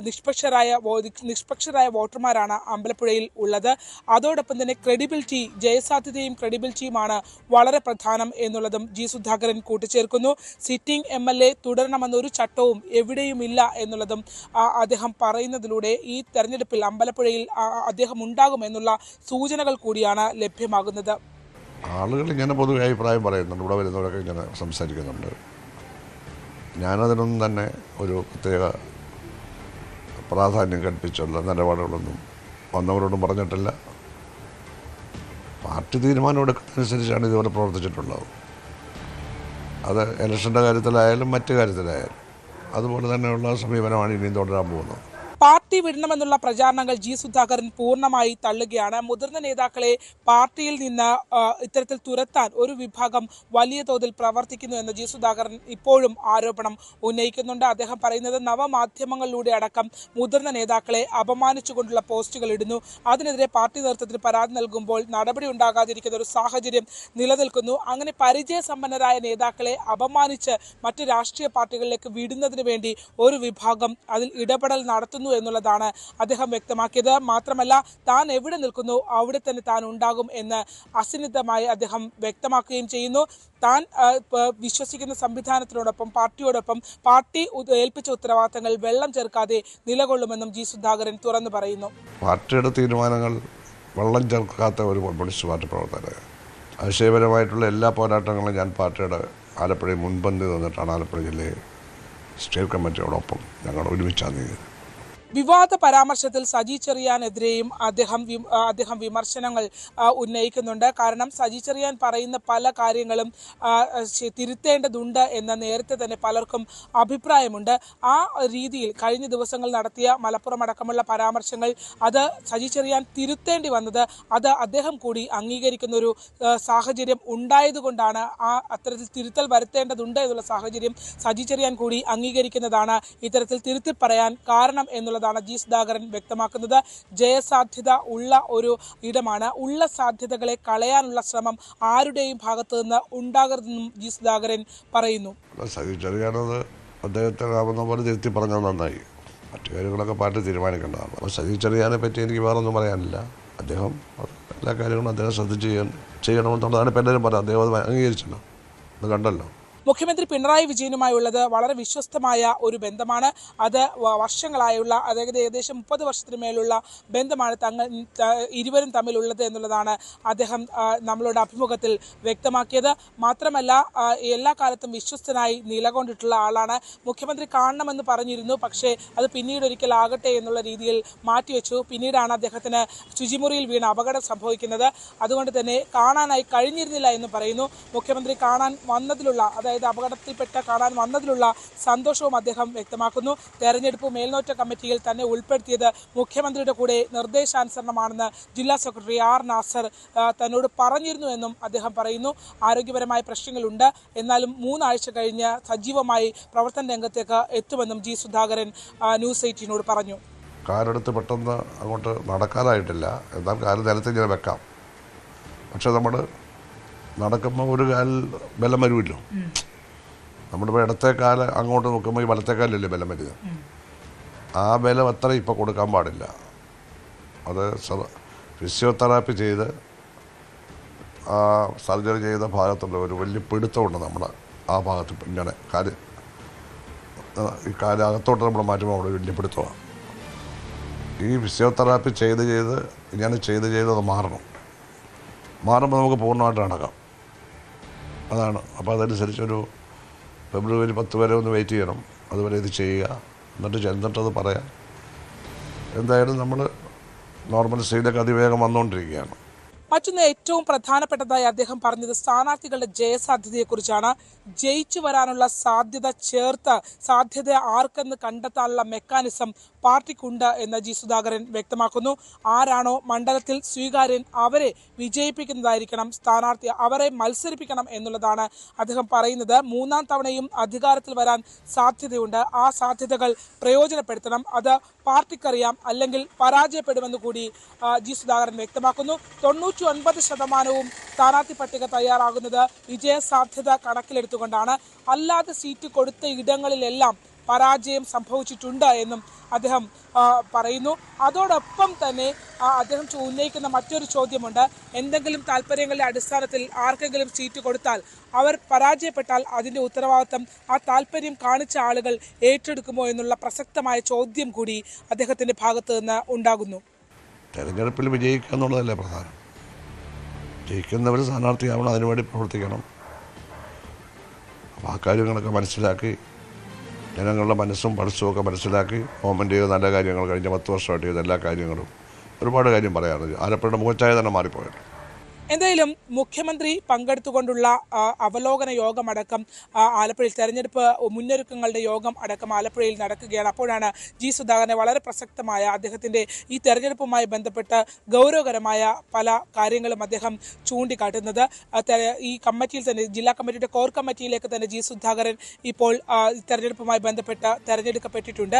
നിഷ്പക്ഷരായ വോട്ടർമാരാണ് അമ്പലപ്പുഴയിൽ ഉള്ളത്. അതോടൊപ്പം തന്നെ ക്രെഡിബിലിറ്റി, ജയസാധ്യതയും ക്രെഡിബിലിറ്റിയുമാണ് വളരെ പ്രധാനം എന്നുള്ളതും G സുധാകരൻ കൂട്ടിച്ചേർക്കുന്നു. സിറ്റിംഗ് MLA തുടരണമെന്നൊരു ചട്ടവും എവിടെയുമില്ല എന്നുള്ളതും അദ്ദേഹം പറയുന്നതിലൂടെ ഈ തെരഞ്ഞെടുപ്പിൽ അമ്പലപ്പുഴയിൽ അദ്ദേഹം ഉണ്ടാകുമെന്നുള്ള സൂചനകൾ കൂടിയാണ് ലഭ്യമാകുന്നത്. ആളുകൾ ഇങ്ങനെ പൊതുവെ അഭിപ്രായം പറയുന്നുണ്ട്, ഇവിടെ വരുന്നവരൊക്കെ ഇങ്ങനെ സംസാരിക്കുന്നുണ്ട്. ഞാനതിനൊന്നും തന്നെ ഒരു പ്രത്യേക പ്രാധാന്യം കൽപ്പിച്ചുള്ള നിലപാടുകളൊന്നും വന്നവരോടും പറഞ്ഞിട്ടില്ല. പാർട്ടി തീരുമാനം എടുക്കുന്നതനുസരിച്ചാണ് ഇതുപോലെ പ്രവർത്തിച്ചിട്ടുള്ളത്. അത് ഇലക്ഷൻ്റെ കാര്യത്തിലായാലും മറ്റു കാര്യത്തിലായാലും അതുപോലെ തന്നെയുള്ള സമീപനമാണ് ഇനിയും തുടരാൻ പോകുന്നത്. പാർട്ടി വിടണമെന്നുള്ള പ്രചാരണങ്ങൾ ജി സുധാകരൻ പൂർണ്ണമായി തള്ളുകയാണ്. മുതിർന്ന നേതാക്കളെ പാർട്ടിയിൽ നിന്ന് ഇത്തരത്തിൽ തുരത്താൻ ഒരു വിഭാഗം വലിയ തോതിൽ പ്രവർത്തിക്കുന്നു എന്ന് ജി സുധാകരൻ ഇപ്പോഴും ആരോപണം ഉന്നയിക്കുന്നുണ്ട്. അദ്ദേഹം പറയുന്നത് നവമാധ്യമങ്ങളിലൂടെ അടക്കം മുതിർന്ന നേതാക്കളെ അപമാനിച്ചുകൊണ്ടുള്ള പോസ്റ്റുകൾ ഇടുന്നു. അതിനെതിരെ പാർട്ടി നേതൃത്വത്തിന് പരാതി നൽകുമ്പോൾ നടപടി ഉണ്ടാകാതിരിക്കുന്ന ഒരു സാഹചര്യം നിലനിൽക്കുന്നു. അങ്ങനെ പരിചയസമ്പന്നരായ നേതാക്കളെ അപമാനിച്ച് മറ്റ് രാഷ്ട്രീയ പാർട്ടികളിലേക്ക് വിടുന്നതിന് വേണ്ടി ഒരു വിഭാഗം അതിൽ ഇടപെടൽ നടത്തുന്നു എന്നുള്ളതാണ് അദ്ദേഹം വ്യക്തമാക്കിയത്. മാത്രമല്ല, താൻ എവിടെ നിൽക്കുന്നു അവിടെ തന്നെ താൻ ഉണ്ടാകും എന്ന് അസന്നിഗ്ധമായി അദ്ദേഹം വ്യക്തമാക്കുകയും ചെയ്യുന്നു. താൻ വിശ്വസിക്കുന്ന സംവിധാനത്തിനോടൊപ്പം പാർട്ടിയോടൊപ്പം പാർട്ടി ഏൽപ്പിച്ച ഉത്തരവാദിത്തങ്ങൾ വെള്ളം ചേർക്കാതെ നിലകൊള്ളുമെന്നും ജി സുധാകരൻ തുറന്നു പറയുന്നു. പാർട്ടിയുടെ തീരുമാനങ്ങൾ വെള്ളം ചേർക്കാത്ത ഒരു കമ്മ്യൂണിസ്റ്റ് പാർട്ടി പ്രവർത്തകർ ആശയപരമായിട്ടുള്ള എല്ലാ പോരാട്ടങ്ങളും ഞാൻ പാർട്ടിയുടെ ആലപ്പുഴയിൽ മുൻപന്തി നിന്നിട്ടാണ് ആലപ്പുഴ ജില്ലയിൽ സ്റ്റേറ്റ് കമ്മിറ്റിയോടൊപ്പം ഞങ്ങൾ ഒരുമിച്ചാണ് നീങ്ങിയത്. വിവാദ പരാമർശത്തിൽ സജി ചെറിയാനെതിരെയും അദ്ദേഹം വിമർശനങ്ങൾ ഉന്നയിക്കുന്നുണ്ട്. കാരണം സജി ചെറിയാൻ പറയുന്ന പല കാര്യങ്ങളും തിരുത്തേണ്ടതുണ്ട് എന്ന് നേരത്തെ തന്നെ പലർക്കും അഭിപ്രായമുണ്ട്. ആ രീതിയിൽ കഴിഞ്ഞ ദിവസങ്ങൾ നടത്തിയ മലപ്പുറം അടക്കമുള്ള പരാമർശങ്ങൾ അത് സജി ചെറിയാൻ തിരുത്തേണ്ടി വന്നത് അത് അദ്ദേഹം കൂടി അംഗീകരിക്കുന്ന ഒരു സാഹചര്യം ഉണ്ടായതുകൊണ്ടാണ്. അത്തരത്തിൽ തിരുത്തൽ വരുത്തേണ്ടതുണ്ട് എന്നുള്ള സാഹചര്യം സജി ചെറിയാൻ കൂടി അംഗീകരിക്കുന്നതാണ് ഇത്തരത്തിൽ തിരുത്തി പറയാൻ കാരണം എന്നുള്ള ജി സുധാകരൻ വ്യക്തമാക്കുന്നത്. ജയസാധ്യത ഉള്ള ഒരു ഇടമാണ്. ഉള്ള സാധ്യതകളെ കളയാനുള്ള ശ്രമം ആരുടെയും ഭാഗത്തു നിന്ന് ഉണ്ടാകരുതെന്നും ജി സുധാകരൻ പറയുന്നു. അദ്ദേഹത്തിനാവുന്ന പോലെ തിരുത്തി പറഞ്ഞാൽ നന്നായി. മറ്റു കാര്യങ്ങളൊക്കെ പാർട്ടി തീരുമാനിക്കേണ്ടതാണ്. അപ്പോൾ സജി ചെറിയാനെ പറ്റി എനിക്ക് വേറെ ഒന്നും പറയാനില്ല. അദ്ദേഹം എല്ലാ കാര്യങ്ങളും അദ്ദേഹം ശ്രദ്ധിച്ച് ചെയ്യണമെന്നുള്ളതാണ് ഇപ്പം എല്ലാവരും പറയുന്നത്. അദ്ദേഹം അത് അംഗീകരിച്ചല്ലോ, അത് കണ്ടല്ലോ. മുഖ്യമന്ത്രി പിണറായി വിജയനുമായുള്ളത് വളരെ വിശ്വസ്തമായ ഒരു ബന്ധമാണ്. അത് വർഷങ്ങളായുള്ള, അതായത് ഏകദേശം 30 വർഷത്തിന് മേലുള്ള ബന്ധമാണ് ഇരുവരും തമ്മിലുള്ളത് എന്നുള്ളതാണ് അദ്ദേഹം നമ്മളോട് അഭിമുഖത്തിൽ വ്യക്തമാക്കിയത്. മാത്രമല്ല, എല്ലാ കാലത്തും വിശ്വസ്തനായി നിലകൊണ്ടിട്ടുള്ള ആളാണ്. മുഖ്യമന്ത്രി കാണണമെന്ന് പറഞ്ഞിരുന്നു, പക്ഷേ അത് പിന്നീട് ഒരിക്കലാകട്ടെ എന്നുള്ള രീതിയിൽ മാറ്റിവെച്ചു. പിന്നീടാണ് അദ്ദേഹത്തിന് ശുചിമുറിയിൽ വീണ് അപകടം സംഭവിക്കുന്നത്. അതുകൊണ്ട് തന്നെ കാണാനായി കഴിഞ്ഞിരുന്നില്ല എന്ന് പറയുന്നു. മുഖ്യമന്ത്രി കാണാൻ വന്നതിലുള്ള, അതായത് അപകടത്തിൽപ്പെട്ട കാണാൻ വന്നതിലുള്ള സന്തോഷവും അദ്ദേഹം വ്യക്തമാക്കുന്നു. തെരഞ്ഞെടുപ്പ് മേൽനോറ്റ കമ്മിറ്റിയിൽ തന്നെ ഉൾപ്പെടുത്തിയത് മുഖ്യമന്ത്രിയുടെ കൂടെ നിർദ്ദേശാനുസരണമാണെന്ന് ജില്ലാ സെക്രട്ടറി ആർ നാസർ തന്നോട് പറഞ്ഞിരുന്നു എന്നും അദ്ദേഹം പറയുന്നു. ആരോഗ്യപരമായ പ്രശ്നങ്ങളുണ്ട്, എന്നാലും 3 ആഴ്ച കഴിഞ്ഞ് സജീവമായി പ്രവർത്തന രംഗത്തേക്ക് എത്തുമെന്നും ജി സുധാകരൻ ന്യൂസ് 18നോട് പറഞ്ഞു. കാലെടുത്ത് പെട്ടെന്ന് അങ്ങോട്ട് നടക്കാനായിട്ടില്ല, എന്നാൽ കാല് നിലത്ത് ഇങ്ങനെ വെക്കാം. പക്ഷെ നമ്മൾ നടക്കുമ്പോൾ ഒരു കാൽ ബലം വരുമല്ലോ. നമ്മുടെ ഇപ്പോൾ ഇടത്തെ കാല് അങ്ങോട്ട് നോക്കുമ്പോൾ ഈ വലത്തെ കാലിലല്ലേ ബലം വരിക. ആ ബലം അത്ര ഇപ്പോൾ കൊടുക്കാൻ പാടില്ല. അത് ഫിസിയോതെറാപ്പി ചെയ്ത് ആ സർജറി ചെയ്ത ഭാഗത്തുള്ള ഒരു വലിയ പിടുത്തമുണ്ട് നമ്മുടെ ആ ഭാഗത്ത്. ഇങ്ങനെ ഈ കാലകത്തോട്ട് നമ്മൾ മാറ്റുമ്പോൾ അവിടെ വലിയ പിടുത്തമാണ്. ഈ ഫിസിയോതെറാപ്പി ചെയ്ത് ഇങ്ങനെ ചെയ്ത് അത് മാറുമ്പോൾ നമുക്ക് പൂർണ്ണമായിട്ട് നടക്കാം. അതാണ്. അപ്പോൾ അതനുസരിച്ചൊരു ഫെബ്രുവരി 10 വരെ ഒന്ന് വെയിറ്റ് ചെയ്യണം. അതുവരെ ഇത് ചെയ്യുക, എന്നിട്ടത് പറയാം. എന്തായാലും നമ്മൾ നോർമൽ സ്റ്റേജിലേക്ക് അതിവേഗം വന്നുകൊണ്ടിരിക്കുകയാണ്. മറ്റൊന്ന് ഏറ്റവും പ്രധാനപ്പെട്ടതായി അദ്ദേഹം പറഞ്ഞത് സ്ഥാനാർത്ഥികളുടെ ജയസാധ്യതയെക്കുറിച്ചാണ്. ജയിച്ചു വരാനുള്ള സാധ്യത ആർക്കെന്ന് കണ്ടെത്താനുള്ള മെക്കാനിസം പാർട്ടിക്കുണ്ട് എന്ന് ജി സുധാകരൻ വ്യക്തമാക്കുന്നു. ആരാണോ മണ്ഡലത്തിൽ സ്വീകാര്യൻ അവരെ വിജയിപ്പിക്കുന്നതായിരിക്കണം സ്ഥാനാർത്ഥി, അവരെ മത്സരിപ്പിക്കണം എന്നുള്ളതാണ് അദ്ദേഹം പറയുന്നത്. 3ാം തവണയും അധികാരത്തിൽ വരാൻ സാധ്യതയുണ്ട്. ആ സാധ്യതകൾ പ്രയോജനപ്പെടുത്തണം. അത് പാർട്ടിക്കറിയാം, അല്ലെങ്കിൽ പരാജയപ്പെടുമെന്ന് കൂടി ജി സുധാകരൻ വ്യക്തമാക്കുന്നു. 99% സ്ഥാനാർത്ഥി പട്ടിക തയ്യാറാകുന്നത് വിജയസാധ്യത കണക്കിലെടുത്തുകൊണ്ടാണ്. അല്ലാതെ സീറ്റ് കൊടുത്ത ഇടങ്ങളിലെല്ലാം പരാജയം സംഭവിച്ചിട്ടുണ്ട് എന്നും അദ്ദേഹം പറയുന്നു. അതോടൊപ്പം തന്നെ അദ്ദേഹം ഉന്നയിക്കുന്ന മറ്റൊരു ചോദ്യമുണ്ട്. എന്തെങ്കിലും താല്പര്യങ്ങളുടെ അടിസ്ഥാനത്തിൽ ആർക്കെങ്കിലും സീറ്റ് കൊടുത്താൽ, അവർ പരാജയപ്പെട്ടാൽ അതിൻ്റെ ഉത്തരവാദിത്തം ആ താല്പര്യം കാണിച്ച ആളുകൾ ഏറ്റെടുക്കുമോ എന്നുള്ള പ്രസക്തമായ ചോദ്യം കൂടി അദ്ദേഹത്തിൻ്റെ ഭാഗത്തു നിന്ന് ഉണ്ടാകുന്നു. തെരഞ്ഞെടുപ്പിൽ വിജയിക്കുക എന്നുള്ളതല്ലേ പ്രധാനം. ജയിക്കുന്നവർ സ്ഥാനാർത്ഥിയാവണം, അതിനുവേണ്ടി പ്രവർത്തിക്കണം. അപ്പോൾ ആ കാര്യങ്ങളൊക്കെ മനസ്സിലാക്കി, ജനങ്ങളുടെ മനസ്സും പൾസും ഒക്കെ മനസ്സിലാക്കി ഗവൺമെൻറ് ചെയ്ത നല്ല കാര്യങ്ങൾ, കഴിഞ്ഞ 10 വർഷമായിട്ട് ചെയ്ത എല്ലാ കാര്യങ്ങളും ഒരുപാട് കാര്യം പറയാറുണ്ട്. ആലപ്പുഴയുടെ മുഖച്ഛായ തന്നെ മാറിപ്പോയത്. എന്തായാലും മുഖ്യമന്ത്രി പങ്കെടുത്തുകൊണ്ടുള്ള അവലോകന യോഗമടക്കം ആലപ്പുഴയിൽ തെരഞ്ഞെടുപ്പ് മുന്നൊരുക്കങ്ങളുടെ യോഗം അടക്കം ആലപ്പുഴയിൽ നടക്കുകയാണ്. അപ്പോഴാണ് ജി സുധാകരനെ വളരെ പ്രസക്തമായ അദ്ദേഹത്തിൻ്റെ ഈ തെരഞ്ഞെടുപ്പുമായി ബന്ധപ്പെട്ട് ഗൗരവകരമായ പല കാര്യങ്ങളും അദ്ദേഹം ചൂണ്ടിക്കാട്ടുന്നത്. ഈ കമ്മിറ്റിയിൽ തന്നെ ജില്ലാ കമ്മിറ്റിയുടെ കോർ കമ്മിറ്റിയിലേക്ക് തന്നെ ജി സുധാകരൻ ഇപ്പോൾ തെരഞ്ഞെടുപ്പുമായി ബന്ധപ്പെട്ട് തെരഞ്ഞെടുക്കപ്പെട്ടിട്ടുണ്ട്.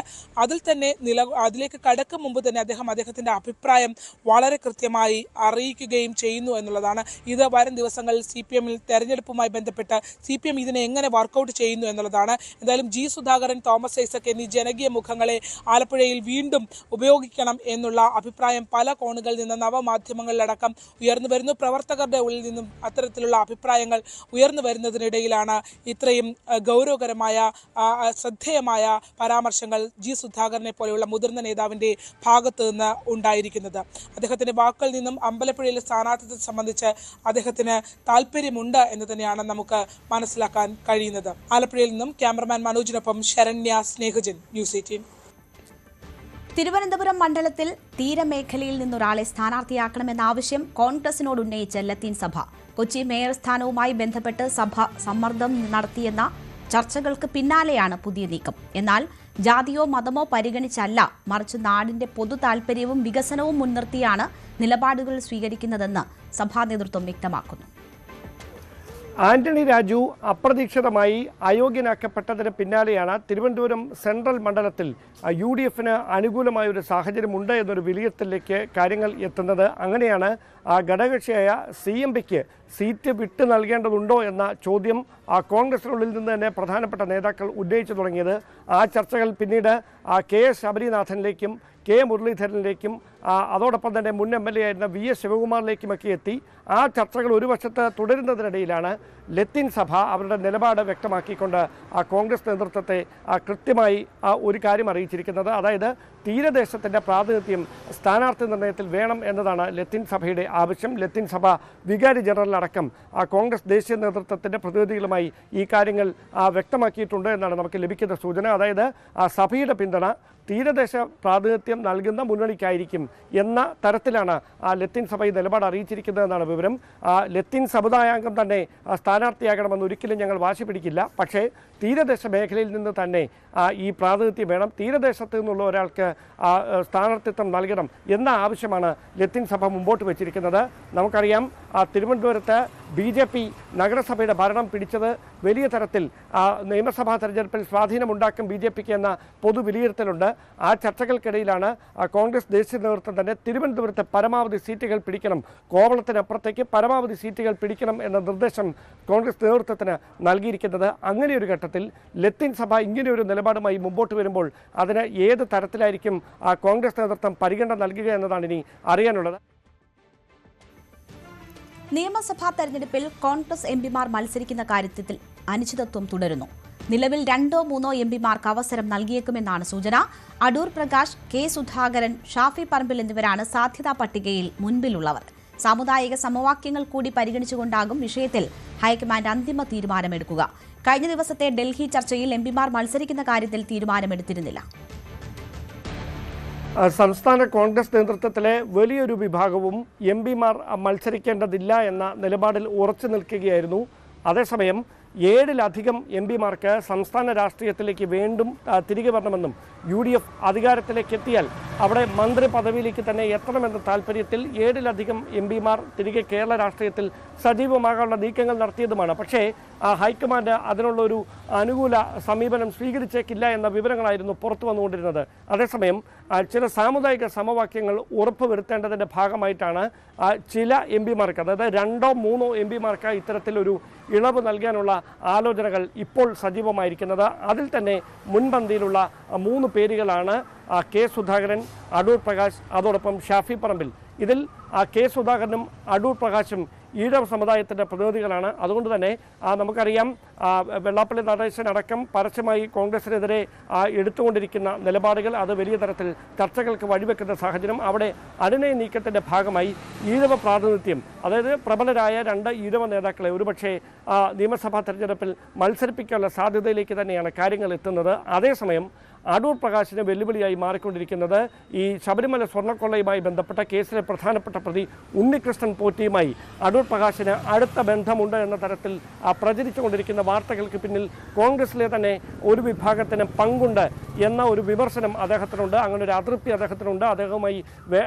അതിലേക്ക് കടക്കും മുമ്പ് തന്നെ അദ്ദേഹത്തിൻ്റെ അഭിപ്രായം വളരെ കൃത്യമായി അറിയിക്കുകയും ചെയ്യുന്നു എന്നുള്ളതാണ്. ഇത് വരും ദിവസങ്ങളിൽ CPM തെരഞ്ഞെടുപ്പുമായി ബന്ധപ്പെട്ട് CPM ഇതിനെ എങ്ങനെ വർക്കൗട്ട് ചെയ്യുന്നു എന്നുള്ളതാണ്. എന്തായാലും ജി സുധാകരൻ, തോമസ് ഐസക് എന്നീ ജനകീയ മുഖങ്ങളെ ആലപ്പുഴയിൽ വീണ്ടും ഉപയോഗിക്കണം എന്നുള്ള അഭിപ്രായം പല കോണുകളിൽ നിന്ന് നവമാധ്യമങ്ങളിലടക്കം ഉയർന്നു വരുന്നു. പ്രവർത്തകരുടെ ഉള്ളിൽ നിന്നും അത്തരത്തിലുള്ള അഭിപ്രായങ്ങൾ ഉയർന്നു വരുന്നതിനിടയിലാണ് ഇത്രയും ഗൗരവകരമായ ശ്രദ്ധേയമായ പരാമർശങ്ങൾ ജി സുധാകരനെ പോലെയുള്ള മുതിർന്ന നേതാവിൻ്റെ ഭാഗത്തു നിന്ന് ഉണ്ടായിരിക്കുന്നത്. അദ്ദേഹത്തിൻ്റെ വാക്കുകളിൽ നിന്നും അമ്പലപ്പുഴയിലെ സ്ഥാനാർത്ഥിത്വത്തെ സംബന്ധിച്ച് അദ്ദേഹത്തിന് താല്പര്യമുണ്ട് എന്ന് തന്നെയാണ് നമുക്ക് മനസ്സിലാക്കാൻ കഴിയുന്നത്. ആലപ്പുഴയിൽ നിന്നും ക്യാമറമാൻ മനോജിനൊപ്പം ശരണ്യ സ്നേഹജൻ, ന്യൂസ് 18. തിരുവനന്തപുരം മണ്ഡലത്തിൽ തീരമേഖലയിൽ നിന്നൊരാളെ സ്ഥാനാർത്ഥിയാക്കണമെന്ന ആവശ്യം കോൺഗ്രസിനോട് ഉന്നയിച്ച ലത്തീൻ സഭ. കൊച്ചി മേയർ സ്ഥാനവുമായി ബന്ധപ്പെട്ട് സഭ സമ്മർദ്ദം നടത്തിയെന്ന ചർച്ചകൾക്ക് പിന്നാലെയാണ് പുതിയ നീക്കം. എന്നാൽ ജാതിയോ മതമോ പരിഗണിച്ചല്ല, മറിച്ച് നാടിന്റെ പൊതു താൽപര്യവും വികസനവും മുൻനിർത്തിയാണ് നിലപാടുകൾ സ്വീകരിക്കുന്നതെന്ന് സഭാ നേതൃത്വം വ്യക്തമാക്കുന്നു. ആന്റണി രാജു അപ്രതീക്ഷിതമായി അയോഗ്യനാക്കപ്പെട്ടതിന് പിന്നാലെയാണ് തിരുവനന്തപുരം സെൻട്രൽ മണ്ഡലത്തിൽ UDFന് അനുകൂലമായൊരു സാഹചര്യമുണ്ട് എന്നൊരു വിലയിരുത്തലിലേക്ക് കാര്യങ്ങൾ എത്തുന്നത്. അങ്ങനെയാണ് ഘടകകക്ഷിയായ CMPക്ക് സീറ്റ് വിട്ടു നൽകേണ്ടതുണ്ടോ എന്ന ചോദ്യം കോൺഗ്രസിനുള്ളിൽ നിന്ന് തന്നെ പ്രധാനപ്പെട്ട നേതാക്കൾ ഉന്നയിച്ചു തുടങ്ങിയത്. ആ ചർച്ചകൾ പിന്നീട് KS ശബരിനാഥനിലേക്കും K മുരളീധരനിലേക്കും അതോടൊപ്പം തന്നെ മുൻ MLA ആയിരുന്ന VS ശിവകുമാറിലേക്കുമൊക്കെ എത്തി. ആ ചർച്ചകൾ ഒരു വശത്ത് തുടരുന്നതിനിടയിലാണ് ലത്തീൻ സഭ അവരുടെ നിലപാട് വ്യക്തമാക്കിക്കൊണ്ട് കോൺഗ്രസ് നേതൃത്വത്തെ കൃത്യമായി ഒരു കാര്യം അറിയിച്ചിരിക്കുന്നത്. അതായത് തീരദേശത്തിൻ്റെ പ്രാതിനിധ്യം സ്ഥാനാർത്ഥി നിർണയത്തിൽ വേണം എന്നതാണ് ലത്തീൻ സഭയുടെ ആവശ്യം. ലത്തീൻ സഭ വികാരി ജനറൽ അടക്കം കോൺഗ്രസ് ദേശീയ നേതൃത്വത്തിൻ്റെ പ്രതിനിധികളുമായി ഈ കാര്യങ്ങൾ വ്യക്തമാക്കിയിട്ടുണ്ട് എന്നാണ് നമുക്ക് ലഭിക്കുന്ന സൂചന. അതായത് സഭയുടെ പിന്തുണ തീരദേശ പ്രാതിനിധ്യം നൽകുന്ന മുന്നണിക്കായിരിക്കും എന്ന തരത്തിലാണ് ലത്തീൻ സഭ ഈ നിലപാട് അറിയിച്ചിരിക്കുന്നതെന്നാണ് വിവരം. ലത്തീൻ സമുദായാംഗം തന്നെ സ്ഥാനാർത്ഥിയാകണമെന്ന് ഒരിക്കലും ഞങ്ങൾ വാശി പിടിക്കില്ല. പക്ഷേ തീരദേശ മേഖലയിൽ നിന്ന് തന്നെ ഈ പ്രാതിനിധ്യം വേണം, തീരദേശത്ത് നിന്നുള്ള ഒരാൾക്ക് സ്ഥാനാർത്ഥിത്വം നൽകണം എന്ന ആവശ്യമാണ് ലത്തീൻ സഭ മുമ്പോട്ട് വെച്ചിരിക്കുന്നത്. നമുക്കറിയാം തിരുവനന്തപുരത്ത് BJP നഗരസഭയുടെ ഭരണം പിടിച്ചത് വലിയ തരത്തിൽ നിയമസഭാ തെരഞ്ഞെടുപ്പിൽ സ്വാധീനമുണ്ടാക്കും BJPക്ക് എന്ന പൊതു വിലയിരുത്തലുണ്ട്. ആ ചർച്ചകൾക്കിടയിലാണ് കോൺഗ്രസ് ദേശീയ നേതൃത്വം തന്നെ തിരുവനന്തപുരത്ത് പരമാവധി സീറ്റുകൾ പിടിക്കണം, കോവളത്തിനപ്പുറത്തേക്ക് പരമാവധി സീറ്റുകൾ പിടിക്കണം എന്ന നിർദ്ദേശം കോൺഗ്രസ് നേതൃത്വത്തിന് നൽകിയിരിക്കുന്നത്. അങ്ങനെയൊരു ഘട്ടത്തിൽ ലത്തീൻ സഭ ഇങ്ങനെയൊരു നിലപാടുമായി മുമ്പോട്ട് വരുമ്പോൾ അതിന് ഏത് തരത്തിലായിരിക്കും കോൺഗ്രസ് നേതൃത്വം പരിഗണന നൽകുക എന്നതാണ് ഇനി അറിയാനുള്ളത്. നിയമസഭാ തെരഞ്ഞെടുപ്പിൽ കോൺഗ്രസ് MPമാർ മത്സരിക്കുന്ന കാര്യത്തിൽ അനിശ്ചിതത്വം തുടരുന്നു. നിലവിൽ 2-3 MPമാർക്ക് അവസരം നൽകിയേക്കുമെന്നാണ് സൂചന. അടൂർ പ്രകാശ്, K സുധാകരൻ, ഷാഫി പറമ്പിൽ എന്നിവരാണ് സാധ്യതാ പട്ടികയിൽ മുൻപിലുള്ളവർ. സാമുദായിക സമവാക്യങ്ങൾ കൂടി പരിഗണിച്ചുകൊണ്ടാകും വിഷയത്തിൽ ഹൈക്കമാൻഡ് അന്തിമ തീരുമാനമെടുക്കുക. കഴിഞ്ഞ ദിവസത്തെ ഡൽഹി ചർച്ചയിൽ MPമാർ മത്സരിക്കുന്ന കാര്യത്തിൽ തീരുമാനമെടുത്തിരുന്നില്ല. സംസ്ഥാന കോൺഗ്രസ് നേതൃത്വത്തിലെ വലിയൊരു വിഭാഗവും MPമാർ മത്സരിക്കേണ്ടതില്ല എന്ന നിലപാടിൽ ഉറച്ചു നിൽക്കുകയായിരുന്നു. അതേസമയം 7-ലധികം MPമാർക്ക് സംസ്ഥാന രാഷ്ട്രീയത്തിലേക്ക് വീണ്ടും തിരികെ വരണമെന്നും UDF അധികാരത്തിലേക്ക് എത്തിയാൽ അവിടെ മന്ത്രി പദവിയിലേക്ക് തന്നെ എത്തണമെന്ന താല്പര്യത്തിൽ 7-ലധികം MPമാർ തിരികെ കേരള രാഷ്ട്രീയത്തിൽ സജീവമാകാനുള്ള നീക്കങ്ങൾ നടത്തിയതുമാണ്. പക്ഷേ ഹൈക്കമാൻഡ് അതിനുള്ളൊരു അനുകൂല സമീപനം സ്വീകരിച്ചേക്കില്ല എന്ന വിവരങ്ങളായിരുന്നു പുറത്തു വന്നുകൊണ്ടിരുന്നത്. അതേസമയം ചില സാമുദായിക സമവാക്യങ്ങൾ ഉറപ്പുവരുത്തേണ്ടതിൻ്റെ ഭാഗമായിട്ടാണ് ചില MPമാർക്ക്, അതായത് 2-3 MPമാർക്ക് ഇത്തരത്തിലൊരു ഇളവ് നൽകാനുള്ള ആലോചനകൾ ഇപ്പോൾ സജീവമായിരിക്കുന്നത്. അതിൽ തന്നെ മുൻപന്തിയിലുള്ള 3 പേരുകളാണ് K സുധാകരൻ, അടൂർ പ്രകാശ്, അതോടൊപ്പം ഷാഫി പറമ്പിൽ. ഇതിൽ K സുധാകരനും അടൂർ പ്രകാശും ഈഴവ സമുദായത്തിൻ്റെ പ്രതിനിധികളാണ്. അതുകൊണ്ട് തന്നെ നമുക്കറിയാം വെള്ളാപ്പള്ളി നടേശൻ അടക്കം പരസ്യമായി കോൺഗ്രസിനെതിരെ എടുത്തുകൊണ്ടിരിക്കുന്ന നിലപാടുകൾ അത് വലിയ തരത്തിൽ ചർച്ചകൾക്ക് വഴിവെക്കുന്ന സാഹചര്യം. അവിടെ അനുനയ നീക്കത്തിൻ്റെ ഭാഗമായി ഈഴവ പ്രാതിനിധ്യം, അതായത് പ്രബലരായ 2 ഈഴവ നേതാക്കളെ ഒരുപക്ഷെ നിയമസഭാ തെരഞ്ഞെടുപ്പിൽ മത്സരിപ്പിക്കാനുള്ള സാധ്യതയിലേക്ക് തന്നെയാണ് കാര്യങ്ങൾ എത്തുന്നത്. അതേസമയം അടൂർ പ്രകാശിന് വെല്ലുവിളിയായി മാറിക്കൊണ്ടിരിക്കുന്നത് ഈ ശബരിമല സ്വർണ്ണക്കൊള്ളയുമായി ബന്ധപ്പെട്ട കേസിലെ പ്രധാനപ്പെട്ട പ്രതി ഉണ്ണികൃഷ്ണൻ പോറ്റിയുമായി അടൂർ പ്രകാശിന് അടുത്ത ബന്ധമുണ്ട് എന്ന തരത്തിൽ പ്രചരിച്ചുകൊണ്ടിരിക്കുന്ന വാർത്തകൾക്ക് പിന്നിൽ കോൺഗ്രസിലെ തന്നെ ഒരു വിഭാഗത്തിന് പങ്കുണ്ട് എന്ന ഒരു വിമർശനം അദ്ദേഹത്തിനുണ്ട്. അങ്ങനെ ഒരു അതൃപ്തി അദ്ദേഹത്തിനുണ്ട്. അദ്ദേഹവുമായി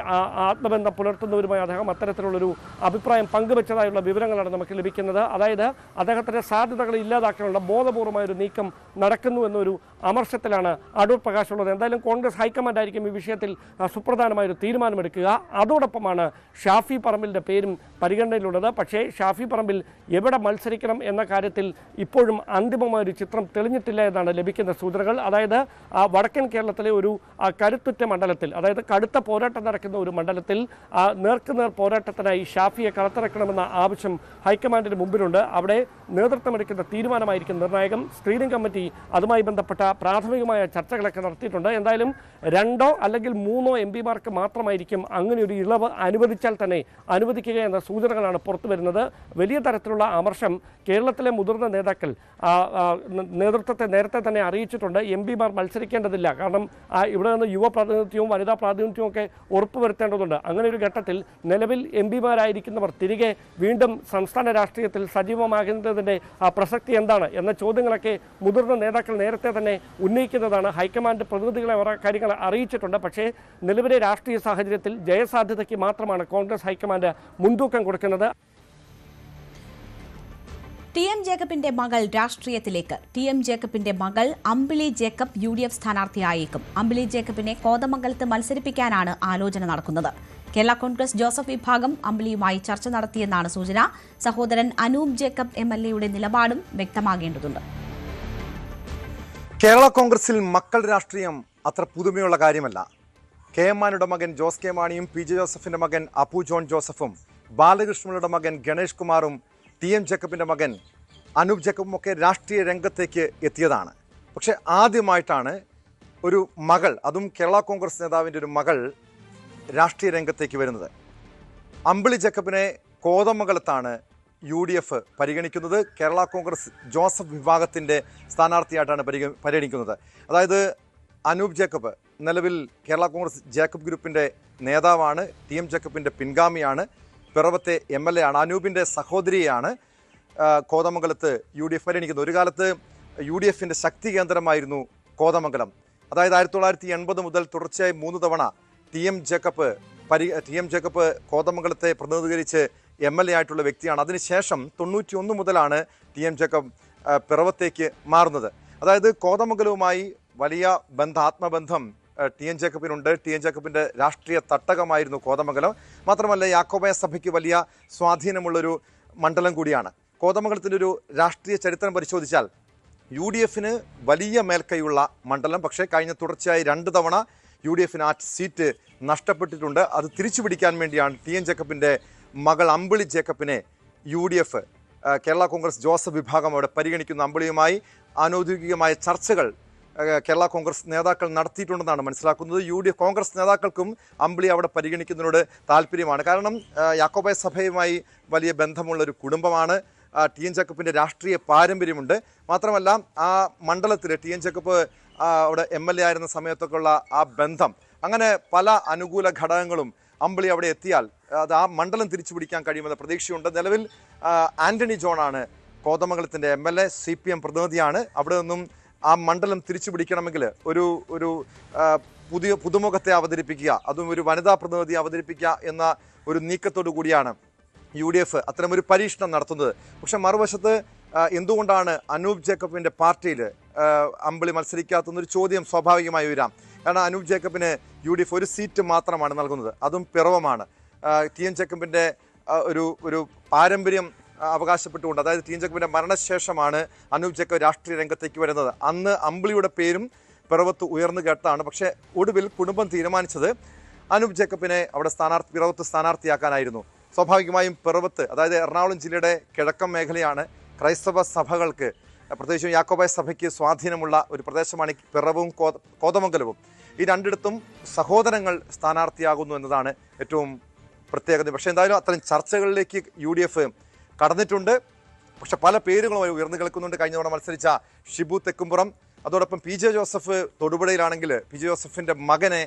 ആത്മബന്ധം പുലർത്തുന്നവരുമായി അദ്ദേഹം അത്തരത്തിലുള്ളൊരു അഭിപ്രായം പങ്കുവെച്ചതായുള്ള വിവരങ്ങളാണ് നമുക്ക് ലഭിക്കുന്നത്. അതായത് അദ്ദേഹത്തിൻ്റെ സാധ്യതകൾ ഇല്ലാതാക്കാനുള്ള ബോധപൂർവമായ ഒരു നീക്കം നടക്കുന്നു എന്നൊരു അമർഷത്തിലാണ് അടൂർ പ്രകാശ് ഉള്ളത്. എന്തായാലും കോൺഗ്രസ് ഹൈക്കമാൻഡായിരിക്കും ഈ വിഷയത്തിൽ സുപ്രധാനമായൊരു തീരുമാനമെടുക്കുക. അതോടൊപ്പമാണ് ഷാഫി പറമ്പിലിൻ്റെ പേരും പരിഗണനയിലുള്ളത്. പക്ഷേ ഷാഫി പറമ്പിൽ എവിടെ മത്സരിക്കണം എന്ന കാര്യത്തിൽ ഇപ്പോഴും അന്തിമമായൊരു ചിത്രം തെളിഞ്ഞിട്ടില്ല എന്നാണ് ലഭിക്കുന്ന സൂചനകൾ. അതായത് വടക്കൻ കേരളത്തിലെ ഒരു കരുത്തുറ്റ മണ്ഡലത്തിൽ, അതായത് കടുത്ത പോരാട്ടം നടക്കുന്ന ഒരു മണ്ഡലത്തിൽ നേർക്കുനേർ പോരാട്ടത്തിനായി ഷാഫിയെ കളത്തിറക്കണമെന്ന ആവശ്യം ഹൈക്കമാൻഡിന് മുമ്പിലുണ്ട്. അവിടെ നേതൃത്വമെടുക്കുന്ന തീരുമാനമായിരിക്കും നിർണായകം. സ്ക്രീനിംഗ് കമ്മിറ്റി അതുമായി ബന്ധപ്പെട്ട പ്രാഥമികമായ ചർച്ചകളൊക്കെ നടത്തിയിട്ടുണ്ട്. എന്തായാലും 2 അല്ലെങ്കിൽ 3 എംപിമാർക്ക് മാത്രമായിരിക്കും അങ്ങനെ ഒരു ഇളവ് അനുവദിച്ചാൽ തന്നെ അനുവദിക്കുക എന്ന സൂചനകളാണ് പുറത്തു വരുന്നത്. വലിയ തരത്തിലുള്ള അമർഷം കേരളത്തിലെ മുതിർന്ന നേതാക്കൾ നേതൃത്വത്തെ നേരത്തെ തന്നെ അറിയിച്ചിട്ടുണ്ട്. എംപിമാർ മത്സരിക്കേണ്ടതില്ല, കാരണം ഇവിടെ നിന്ന് യുവ പ്രാതിനിധ്യവും വനിതാ പ്രാതിനിധ്യവും ഒക്കെ ഉറപ്പുവരുത്തേണ്ടതുണ്ട്. അങ്ങനെ ഒരു ഘട്ടത്തിൽ നിലവിൽ എംപിമാരായിരിക്കുന്നവർ തിരികെ വീണ്ടും സംസ്ഥാന രാഷ്ട്രീയത്തിൽ സജീവമാകുന്നതിൻ്റെ പ്രസക്തി എന്താണ് എന്ന ചോദ്യങ്ങളൊക്കെ മുതിർന്ന നേതാക്കൾ നേരത്തെ തന്നെ ഉന്നയിക്കുന്നതാണ്. ഹൈക്കമാൻഡ് പ്രതിനിധികളെ കാര്യങ്ങൾ അറിയിച്ചിട്ടുണ്ട്. പക്ഷേ നിലവിലെ രാഷ്ട്രീയ സാഹചര്യത്തിൽ ജയസാധ്യതയ്ക്ക് മാത്രമാണ് കോൺഗ്രസ് ഹൈക്കമാൻഡ് മുൻതൂക്കം കൊടുക്കുന്നത്. ടി.എം. ജേക്കബിന്റെ മകൾ രാഷ്ട്രീയത്തിലേക്ക്. ടി.എം. ജേക്കബിന്റെ മകൾ അമ്പിളി ജേക്കബ് UDF സ്ഥാനാർത്ഥിയായേക്കും. അമ്പിളി ജേക്കബിനെ കോതമംഗലത്ത് മത്സരിപ്പിക്കാനാണ് ആലോചന നടക്കുന്നത്. കേരള കോൺഗ്രസ് ജോസഫ് വിഭാഗം അമ്പിളിയുമായി ചർച്ച നടത്തിയെന്നാണ് സൂചന. സഹോദരൻ അനൂപ് ജേക്കബ് MLA നിലപാടും വ്യക്തമാകേണ്ടതുണ്ട്. കേരള കോൺഗ്രസിൽ മക്കൾ രാഷ്ട്രീയം അത്ര പുതുമയുള്ള കാര്യമല്ല. KM മാണിയുടെ മകൻ ജോസ് കെ മാണിയും PJ ജോസഫിന്റെ മകൻ അപ്പു ജോൺ ജോസഫും ബാലകൃഷ്ണയുടെ മകൻ ഗണേഷ് കുമാറും ടി.എം. ജേക്കബിന്റെ മകൻ അനൂപ് ജേക്കബും ഒക്കെ രാഷ്ട്രീയ രംഗത്തേക്ക് എത്തിയതാണ്. പക്ഷെ ആദ്യമായിട്ടാണ് ഒരു മകൾ, അതും കേരള കോൺഗ്രസ് നേതാവിൻ്റെ ഒരു മകൾ രാഷ്ട്രീയ രംഗത്തേക്ക് വരുന്നത്. അമ്പിളി ജേക്കബിനെ കോതമംഗലത്താണ് UDF പരിഗണിക്കുന്നത്. കേരള കോൺഗ്രസ് ജോസഫ് വിഭാഗത്തിൻ്റെ സ്ഥാനാർത്ഥിയായിട്ടാണ് പരിഗണിക്കുന്നത്. അതായത് അനൂപ് ജേക്കബ് നിലവിൽ കേരള കോൺഗ്രസ് ജേക്കബ് ഗ്രൂപ്പിൻ്റെ നേതാവാണ്. ടി.എം. ജേക്കബിൻ്റെ പിൻഗാമിയാണ്. പിറവത്തെ MLA ആണ്. അനൂപിൻ്റെ സഹോദരിയാണ് കോതമംഗലത്ത് UDF പരിഗണിക്കുന്നത്. ഒരു കാലത്ത് UDFിൻ്റെ ശക്തി കേന്ദ്രമായിരുന്നു കോതമംഗലം. അതായത് 1980 മുതൽ തുടർച്ചയായി 3 തവണ ടി.എം. ജേക്കബ് കോതമംഗലത്തെ പ്രതിനിധീകരിച്ച് MLA ആയിട്ടുള്ള വ്യക്തിയാണ്. അതിനുശേഷം 91 മുതലാണ് ടി.എം. ജേക്കബ് പിറവത്തേക്ക് മാറുന്നത്. അതായത് കോതമംഗലവുമായി വലിയ ആത്മബന്ധം ടി.എം. ജേക്കബിനുണ്ട്. ടി.എം. ജേക്കബിൻ്റെ രാഷ്ട്രീയ തട്ടകമായിരുന്നു കോതമംഗലം. മാത്രമല്ല യാക്കോബായ സഭയ്ക്ക് വലിയ സ്വാധീനമുള്ളൊരു മണ്ഡലം കൂടിയാണ്. കോതമംഗലത്തിൻ്റെ ഒരു രാഷ്ട്രീയ ചരിത്രം പരിശോധിച്ചാൽ UDFന് വലിയ മേൽക്കൈയുള്ള മണ്ഡലം. പക്ഷേ കഴിഞ്ഞ തുടർച്ചയായി 2 തവണ UDFന് ആ സീറ്റ് നഷ്ടപ്പെട്ടിട്ടുണ്ട്. അത് തിരിച്ചു പിടിക്കാൻ വേണ്ടിയാണ് ടി.എം. ജേക്കബിൻ്റെ മകൾ അമ്പിളി ജേക്കബിനെ UDF കേരള കോൺഗ്രസ് ജോസഫ് വിഭാഗം അവിടെ പരിഗണിക്കുന്ന. അമ്പിളിയുമായി അനൗദ്യോഗികമായ ചർച്ചകൾ കേരള കോൺഗ്രസ് നേതാക്കൾ നടത്തിയിട്ടുണ്ടെന്നാണ് മനസ്സിലാക്കുന്നത്. UDF കോൺഗ്രസ് നേതാക്കൾക്കും അമ്പിളി അവിടെ പരിഗണിക്കുന്നതിനോട് താല്പര്യമാണ്. കാരണം യാക്കോബായ സഭയുമായി വലിയ ബന്ധമുള്ളൊരു കുടുംബമാണ്. ടി.എം. ജേക്കബിൻ്റെ രാഷ്ട്രീയ പാരമ്പര്യമുണ്ട്. മാത്രമല്ല ആ മണ്ഡലത്തിൽ ടി.എം. ജേക്കബ് അവിടെ MLA ആയിരുന്ന സമയത്തൊക്കെയുള്ള ആ ബന്ധം, അങ്ങനെ പല അനുകൂല ഘടകങ്ങളും അമ്പിളി അവിടെ എത്തിയാൽ അത് ആ മണ്ഡലം തിരിച്ചു പിടിക്കാൻ കഴിയുമെന്ന പ്രതീക്ഷയുണ്ട്. നിലവിൽ ആന്റണി ജോണാണ് കോതമംഗലത്തിൻ്റെ MLA, CPM പ്രതിനിധിയാണ്. അവിടെ നിന്നും ആ മണ്ഡലം തിരിച്ചു പിടിക്കണമെങ്കിൽ ഒരു പുതുമുഖത്തെ അവതരിപ്പിക്കുക, അതും ഒരു വനിതാ പ്രതിനിധി അവതരിപ്പിക്കുക എന്ന ഒരു നീക്കത്തോടു കൂടിയാണ് UDF അത്തരമൊരു പരീക്ഷണം നടത്തുന്നത്. പക്ഷെ മറുവശത്ത് എന്തുകൊണ്ടാണ് അനൂപ് ജേക്കബിൻ്റെ പാർട്ടിയിൽ അമ്പിളി മത്സരിക്കാത്തെന്നൊരു ചോദ്യം സ്വാഭാവികമായി വരാം. കാരണം അനൂപ് ജേക്കബിന് UDF ഒരു സീറ്റ് മാത്രമാണ് നൽകുന്നത്, അതും പിറവമാണ്. ടി.എം. ജേക്കബിൻ്റെ ഒരു പാരമ്പര്യം അവകാശപ്പെട്ടുകൊണ്ട്, അതായത് ടി.എം. ജേക്കബിൻ്റെ മരണശേഷമാണ് അനൂപ് ജേക്കബ് രാഷ്ട്രീയ രംഗത്തേക്ക് വരുന്നത്. അന്ന് അമ്പിളിയുടെ പേരും പിറവത്ത് ഉയർന്നു കേട്ടതാണ്. പക്ഷേ ഒടുവിൽ കുടുംബം തീരുമാനിച്ചത് അനൂപ് ജേക്കബിനെ അവിടെ പിറവത്ത് സ്ഥാനാർത്ഥിയാക്കാനായിരുന്നു. സ്വാഭാവികമായും പിറവത്ത്, അതായത് എറണാകുളം ജില്ലയുടെ കിഴക്കൻ മേഖലയാണ്. ക്രൈസ്തവ സഭകൾക്ക് പ്രത്യേകിച്ചും യാക്കോബായ സഭയ്ക്ക് സ്വാധീനമുള്ള ഒരു പ്രദേശമാണ് ഈ പിറവും കോതമംഗലവും. ഈ രണ്ടിടത്തും സഹോദരങ്ങൾ സ്ഥാനാർത്ഥിയാകുന്നു എന്നതാണ് ഏറ്റവും പ്രത്യേകത. പക്ഷേ എന്തായാലും അത്തരം ചർച്ചകളിലേക്ക് UDF കടന്നിട്ടുണ്ട്. പക്ഷെ പല പേരുകളുമായി ഉയർന്നു കേൾക്കുന്നുണ്ട്. കഴിഞ്ഞ തവണ മത്സരിച്ച ഷിബു തെക്കുംപുറം, അതോടൊപ്പം PJ ജോസഫ് തൊടുപുഴയിലാണെങ്കിൽ PJ ജോസഫിൻ്റെ മകനെ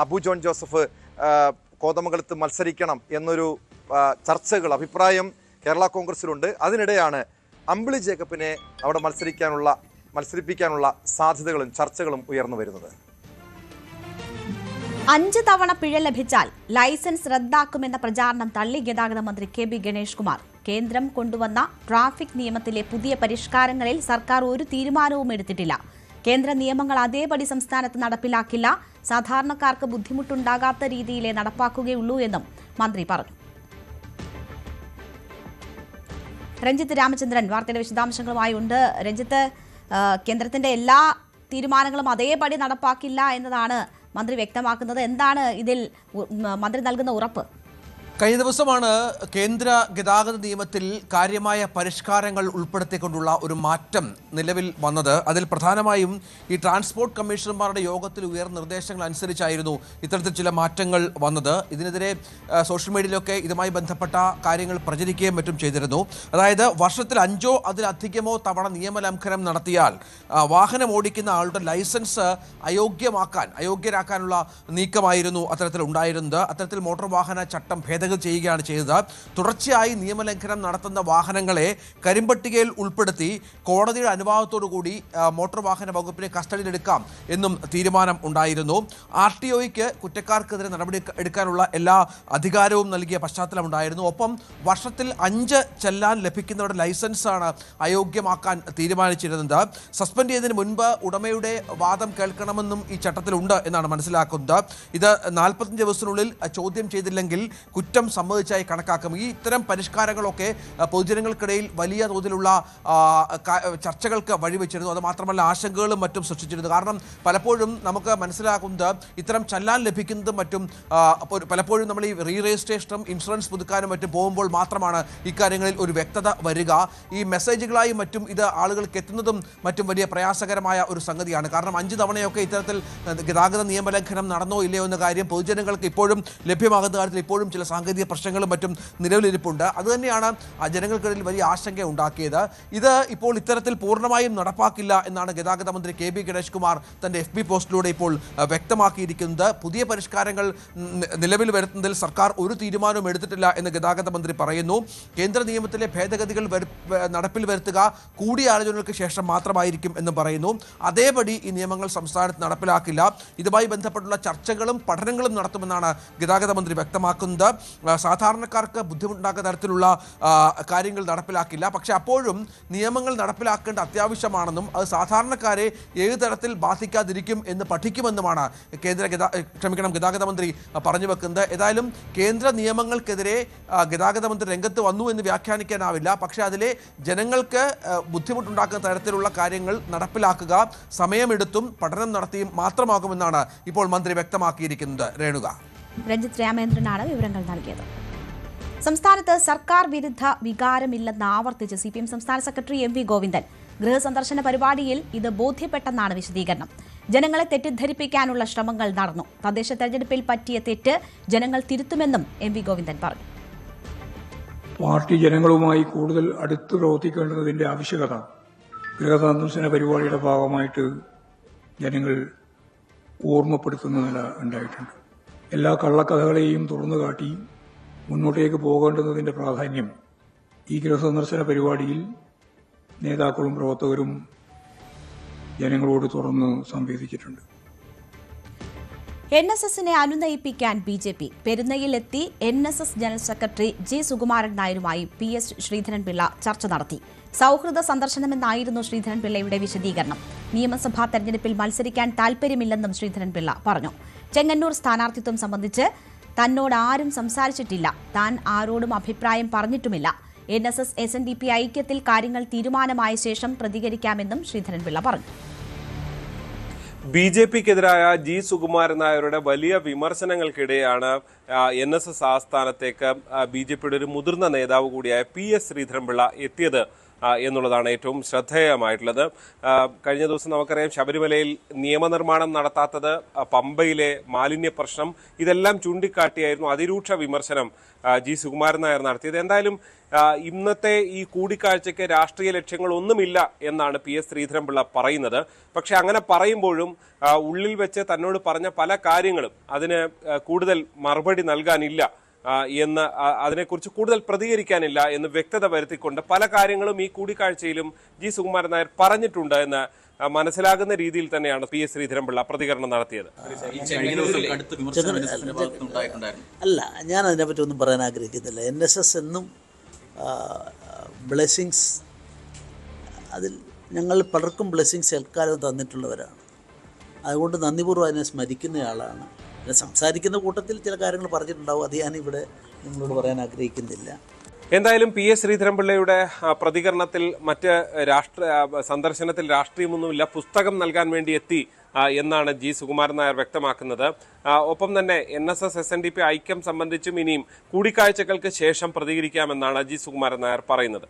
അബു ജോൺ ജോസഫ് കോതമംഗലത്ത് മത്സരിക്കണം എന്നൊരു അഭിപ്രായം കേരള കോൺഗ്രസിലുണ്ട്. അതിനിടെയാണ് അമ്പിളി ജേക്കബിനെ അവിടെ മത്സരിപ്പിക്കാനുള്ള സാധ്യതകളും ചർച്ചകളും ഉയർന്നു വരുന്നത്. 5 തവണ പിഴ ലഭിച്ചാൽ ലൈസൻസ് റദ്ദാക്കുമെന്ന പ്രചാരണം തള്ളി ഗതാഗത മന്ത്രി KB ഗണേഷ് കുമാർ. കേന്ദ്രം കൊണ്ടുവന്ന ട്രാഫിക് നിയമത്തിലെ പുതിയ പരിഷ്കാരങ്ങളിൽ സർക്കാർ ഒരു തീരുമാനവും എടുത്തിട്ടില്ല. കേന്ദ്ര നിയമങ്ങൾ അതേപടി സംസ്ഥാനത്ത് നടപ്പിലാക്കില്ല. സാധാരണക്കാർക്ക് ബുദ്ധിമുട്ടുണ്ടാകാത്ത രീതിയിലേ നടപ്പാക്കുകയുള്ളൂ എന്നും മന്ത്രി പറഞ്ഞു. രഞ്ജിത്ത് രാമചന്ദ്രൻ വാർത്തയുടെ വിശദാംശങ്ങളുമായി ഉണ്ട്. രഞ്ജിത്ത്, കേന്ദ്രത്തിന്റെ എല്ലാ തീരുമാനങ്ങളും അതേപടി നടപ്പാക്കില്ല എന്നതാണ് മന്ത്രി വ്യക്തമാക്കുന്നത്. എന്താണ് ഇതിൽ മന്ത്രി നൽകുന്ന ഉറപ്പ്? കഴിഞ്ഞ ദിവസമാണ് കേന്ദ്ര ഗതാഗത നിയമത്തിൽ കാര്യമായ പരിഷ്കാരങ്ങൾ ഉൾപ്പെടുത്തിക്കൊണ്ടുള്ള ഒരു മാറ്റം നിലവിൽ വന്നത്. അതിൽ പ്രധാനമായും ഈ ട്രാൻസ്പോർട്ട് കമ്മീഷണർമാരുടെ യോഗത്തിൽ ഉയർന്ന നിർദ്ദേശങ്ങൾ അനുസരിച്ചായിരുന്നു ഇത്തരത്തിൽ ചില മാറ്റങ്ങൾ വന്നത്. ഇതിനെതിരെ സോഷ്യൽ മീഡിയയിലൊക്കെ ഇതുമായി ബന്ധപ്പെട്ട കാര്യങ്ങൾ പ്രചരിക്കുകയും മറ്റും ചെയ്തിരുന്നു. അതായത് വർഷത്തിൽ 5 അതിലധികമോ തവണ നിയമലംഘനം നടത്തിയാൽ വാഹനം ഓടിക്കുന്ന ആളുടെ ലൈസൻസ് അയോഗ്യരാക്കാനുള്ള നീക്കമായിരുന്നു അത്തരത്തിൽ ഉണ്ടായിരുന്നത്. അത്തരത്തിൽ മോട്ടോർ വാഹന ചട്ടം ഭേദഗതി ചെയ്യുകയാണ് ചെയ്തത്. തുടർച്ചയായി നിയമലംഘനം നടത്തുന്ന വാഹനങ്ങളെ കരിമ്പട്ടികയിൽ ഉൾപ്പെടുത്തി കോടതിയുടെ അനുവാദത്തോടുകൂടി മോട്ടോർ വാഹന വകുപ്പിനെ കസ്റ്റഡിയിലെടുക്കാം എന്നും തീരുമാനം ഉണ്ടായിരുന്നു. RTOയ്ക്ക് കുറ്റക്കാർക്കെതിരെ നടപടി എടുക്കാനുള്ള എല്ലാ അധികാരവും നൽകിയ പശ്ചാത്തലമുണ്ടായിരുന്നു. ഒപ്പം വർഷത്തിൽ 5 ചെല്ലാൻ ലഭിക്കുന്നവരുടെ ലൈസൻസാണ് അയോഗ്യമാക്കാൻ തീരുമാനിച്ചിരുന്നത്. സസ്പെൻഡ് ചെയ്തതിന് മുൻപ് ഉടമയുടെ വാദം കേൾക്കണമെന്നും ഈ ചട്ടത്തിലുണ്ട് എന്നാണ് മനസ്സിലാക്കുന്നത്. ഇത് 45 ദിവസത്തിനുള്ളിൽ ചോദ്യം ചെയ്തില്ലെങ്കിൽ കുറ്റം സമ്മതിച്ചായി കണക്കാക്കും. ഇത്തരം പരിഷ്കാരങ്ങളൊക്കെ പൊതുജനങ്ങൾക്കിടയിൽ വലിയ തോതിലുള്ള ചർച്ചകൾക്ക് വഴിവെച്ചിരുന്നു. അത് മാത്രമല്ല ആശങ്കകളും മറ്റും സൃഷ്ടിച്ചിരുന്നു. കാരണം പലപ്പോഴും നമുക്ക് മനസ്സിലാക്കുന്നത് ഇത്തരം ചല്ലാൻ ലഭിക്കുന്നതും മറ്റും പലപ്പോഴും നമ്മൾ ഈ രജിസ്ട്രേഷനും ഇൻഷുറൻസ് പുതുക്കാനും മറ്റും പോകുമ്പോൾ മാത്രമാണ് ഇക്കാര്യങ്ങളിൽ ഒരു വ്യക്തത വരിക. ഈ മെസ്സേജുകളായും മറ്റും ഇത് ആളുകൾക്ക് എത്തുന്നതും മറ്റും വലിയ പ്രയാസകരമായ ഒരു സംഗതിയാണ്. കാരണം 5 തവണയൊക്കെ ഇത്തരത്തിൽ ഗതാഗത നിയമലംഘനം നടന്നോ ഇല്ലയോ എന്ന കാര്യം പൊതുജനങ്ങൾക്ക് ഇപ്പോഴും ലഭ്യമാകുന്ന കാര്യത്തിൽ ഇപ്പോഴും ചില സാങ്കേതിക പ്രശ്നങ്ങളും മറ്റും നിലവിലിരിപ്പുണ്ട്. അതുതന്നെയാണ് ജനങ്ങൾക്കിടയിൽ വലിയ ആശങ്ക ഉണ്ടാക്കിയത്. ഇത് ഇപ്പോൾ ഇത്തരത്തിൽ പൂർണ്ണമായും നടപ്പാക്കില്ല എന്നാണ് ഗതാഗത മന്ത്രി KB ഗണേഷ് കുമാർ തന്റെ FB പോസ്റ്റിലൂടെ ഇപ്പോൾ വ്യക്തമാക്കിയിരിക്കുന്നത്. പുതിയ പരിഷ്കാരങ്ങൾ നിലവിൽ വരുത്തുന്നതിൽ സർക്കാർ ഒരു തീരുമാനവും എടുത്തിട്ടില്ല എന്ന് ഗതാഗത മന്ത്രി പറയുന്നു. കേന്ദ്ര നിയമത്തിലെ ഭേദഗതികൾ നടപ്പിൽ വരുത്തുക കൂടിയാലോചനകൾക്ക് ശേഷം മാത്രമായിരിക്കും എന്ന് പറയുന്നു. അതേപടി ഈ നിയമങ്ങൾ സംസ്ഥാനത്ത് നടപ്പിലാക്കില്ല. ഇതുമായി ബന്ധപ്പെട്ടുള്ള ചർച്ചകളും പഠനങ്ങളും നടത്തുമെന്നാണ് ഗതാഗത മന്ത്രി വ്യക്തമാക്കുന്നത്. സാധാരണക്കാർക്ക് ബുദ്ധിമുട്ടുണ്ടാക്കുന്ന തരത്തിലുള്ള കാര്യങ്ങൾ നടപ്പിലാക്കില്ല. പക്ഷേ അപ്പോഴും നിയമങ്ങൾ നടപ്പിലാക്കേണ്ട അത്യാവശ്യമാണെന്നും അത് സാധാരണക്കാരെ ഏത് തരത്തിൽ ബാധിക്കാതിരിക്കും എന്ന് പഠിക്കുമെന്നുമാണ് ഗതാഗത മന്ത്രി പറഞ്ഞു വെക്കുന്നത്. ഏതായാലും കേന്ദ്ര നിയമങ്ങൾക്കെതിരെ ഗതാഗത മന്ത്രി രംഗത്ത് വന്നു എന്ന് വ്യാഖ്യാനിക്കാനാവില്ല. പക്ഷേ അതിലെ ജനങ്ങൾക്ക് ബുദ്ധിമുട്ടുണ്ടാക്കുന്ന തരത്തിലുള്ള കാര്യങ്ങൾ നടപ്പിലാക്കുക സമയമെടുത്തും പഠനം നടത്തിയും മാത്രമാകുമെന്നാണ് ഇപ്പോൾ മന്ത്രി വ്യക്തമാക്കിയിരിക്കുന്നത്. രേണുക. രഞ്ജിത്ത് രാമേന്ദ്രനാണ് വിവരങ്ങൾ നൽകിയത്. സംസ്ഥാനത്ത് സർക്കാർ വിരുദ്ധ വികാരമില്ലെന്ന് ആവർത്തിച്ച് CPM സംസ്ഥാന സെക്രട്ടറി MV ഗോവിന്ദൻ. ഗൃഹസന്ദർശന പരിപാടിയിൽ ഇത് ബോധ്യപ്പെട്ടെന്നാണ് വിശദീകരണം. ജനങ്ങളെ തെറ്റിദ്ധരിപ്പിക്കാനുള്ള ശ്രമങ്ങൾ നടന്നു. തദ്ദേശ തെരഞ്ഞെടുപ്പിൽ പറ്റിയ തെറ്റ് ജനങ്ങൾ തിരുത്തുമെന്നും MV ഗോവിന്ദൻ പറഞ്ഞു. പാർട്ടി ജനങ്ങളുമായി കൂടുതൽ അടുത്ത് പ്രവർത്തിക്കേണ്ടതിന്റെ ആവശ്യകത ഗൃഹസന്ദർശന പരിപാടിയുടെ ഭാഗമായിട്ട് ജനങ്ങൾ ഓർമ്മപ്പെടുത്തുന്ന നില ഉണ്ടായിട്ടുണ്ട്. എല്ലാ കള്ളക്കഥകളെയും തുറന്നു കാട്ടി മുന്നോട്ടേക്ക് പോകേണ്ടുന്നതിന്റെ പ്രാധാന്യം ഈ ഗൃഹസന്ദർശന പരിപാടിയിൽ നേതാക്കളും പ്രവർത്തകരും ജനങ്ങളോട് തുറന്ന് സംവേദിച്ചിട്ടുണ്ട്. NSSനെ അനുനയിപ്പിക്കാൻ BJP പെരുന്നയിലെത്തി NSS general secretary G Sukumaran നായരുമായി PS ശ്രീധരൻപിള്ള ചർച്ച നടത്തി. സൗഹൃദ സന്ദർശനമെന്നായിരുന്നു ശ്രീധരൻപിള്ളയുടെ വിശദീകരണം. നിയമസഭാ തെരഞ്ഞെടുപ്പിൽ മത്സരിക്കാൻ താൽപര്യമില്ലെന്നും ശ്രീധരൻപിള്ള പറഞ്ഞു. ചെങ്ങന്നൂർ സ്ഥാനാർത്ഥിത്വം സംബന്ധിച്ച് തന്നോട് ആരും സംസാരിച്ചിട്ടില്ല. താൻ ആരോടും അഭിപ്രായം പറഞ്ഞിട്ടുമില്ല. NSS SNDP ഐക്യത്തിൽ കാര്യങ്ങൾ തീരുമാനമായ ശേഷം പ്രതികരിക്കാമെന്നും ശ്രീധരൻപിള്ള പറഞ്ഞു. BJPക്കെതിരായ G സുകുമാരൻ നായരുടെ വലിയ വിമർശനങ്ങൾക്കിടെയാണ് NSS ആസ്ഥാനത്തേക്ക് BJPയുടെ ഒരു മുതിർന്ന നേതാവ് കൂടിയായ PS ശ്രീധരൻപിള്ള എത്തിയത് എന്നുള്ളതാണ് ഏറ്റവും ശ്രദ്ധേയമായിട്ടുള്ളത്. കഴിഞ്ഞ ദിവസം നമുക്കറിയാം ശബരിമലയിൽ നിയമനിർമ്മാണം നടത്താത്തത്, പമ്പയിലെ മാലിന്യ പ്രശ്നം, ഇതെല്ലാം ചൂണ്ടിക്കാട്ടിയായിരുന്നു അതിരൂക്ഷ വിമർശനം ജി സുകുമാരൻ നായർ നടത്തിയത്. എന്തായാലും ഇന്നത്തെ ഈ കൂടിക്കാഴ്ചയ്ക്ക് രാഷ്ട്രീയ ലക്ഷ്യങ്ങളൊന്നുമില്ല എന്നാണ് PS ശ്രീധരൻപിള്ള പറയുന്നത്. പക്ഷെ അങ്ങനെ പറയുമ്പോഴും ഉള്ളിൽ വെച്ച് തന്നോട് പറഞ്ഞ പല കാര്യങ്ങളും അതിന് കൂടുതൽ മറുപടി നൽകാനില്ല എന്ന്, അതിനെക്കുറിച്ച് കൂടുതൽ പ്രതികരിക്കാനില്ല എന്ന് വ്യക്തത വരുത്തിക്കൊണ്ട് പല കാര്യങ്ങളും ഈ കൂടിക്കാഴ്ചയിലും ജി സുകുമാരൻ നായർ പറഞ്ഞിട്ടുണ്ട് എന്ന് മനസ്സിലാകുന്ന രീതിയിൽ തന്നെയാണ് PS ശ്രീധരൻപിള്ള പ്രതികരണം നടത്തിയത്. അല്ല, ഞാൻ അതിനെപ്പറ്റി ഒന്നും പറയാൻ ആഗ്രഹിക്കുന്നില്ല. NSS എന്നും ബ്ലെസ്സിങ്സ്, അതിൽ ഞങ്ങൾ പലർക്കും ബ്ലെസ്സിങ്സ് എൽക്കാലം തന്നിട്ടുള്ളവരാണ്. അതുകൊണ്ട് നന്ദിപൂർവ്വം അതിനെ സ്മരിക്കുന്നയാളാണ്. പിന്നെ സംസാരിക്കുന്ന കൂട്ടത്തിൽ ചില കാര്യങ്ങൾ പറഞ്ഞിട്ടുണ്ടാവും, അത് ഞാനിവിടെ നിങ്ങളോട് പറയാൻ ആഗ്രഹിക്കുന്നില്ല. എന്തായാലും PS ശ്രീധരൻപിള്ളയുടെ പ്രതികരണത്തിൽ മറ്റ് സന്ദർശനത്തിൽ രാഷ്ട്രീയമൊന്നുമില്ല, പുസ്തകം നൽകാൻ വേണ്ടി എത്തി എന്നാണ് ജി സുകുമാരൻ നായർ വ്യക്തമാക്കുന്നത്. ഒപ്പം തന്നെ NSS SNDP ഐക്യം സംബന്ധിച്ചും ഇനിയും കൂടിക്കാഴ്ചകൾക്ക് ശേഷം പ്രതികരിക്കാമെന്നാണ് ജി സുകുമാരൻ നായർ പറയുന്നത്.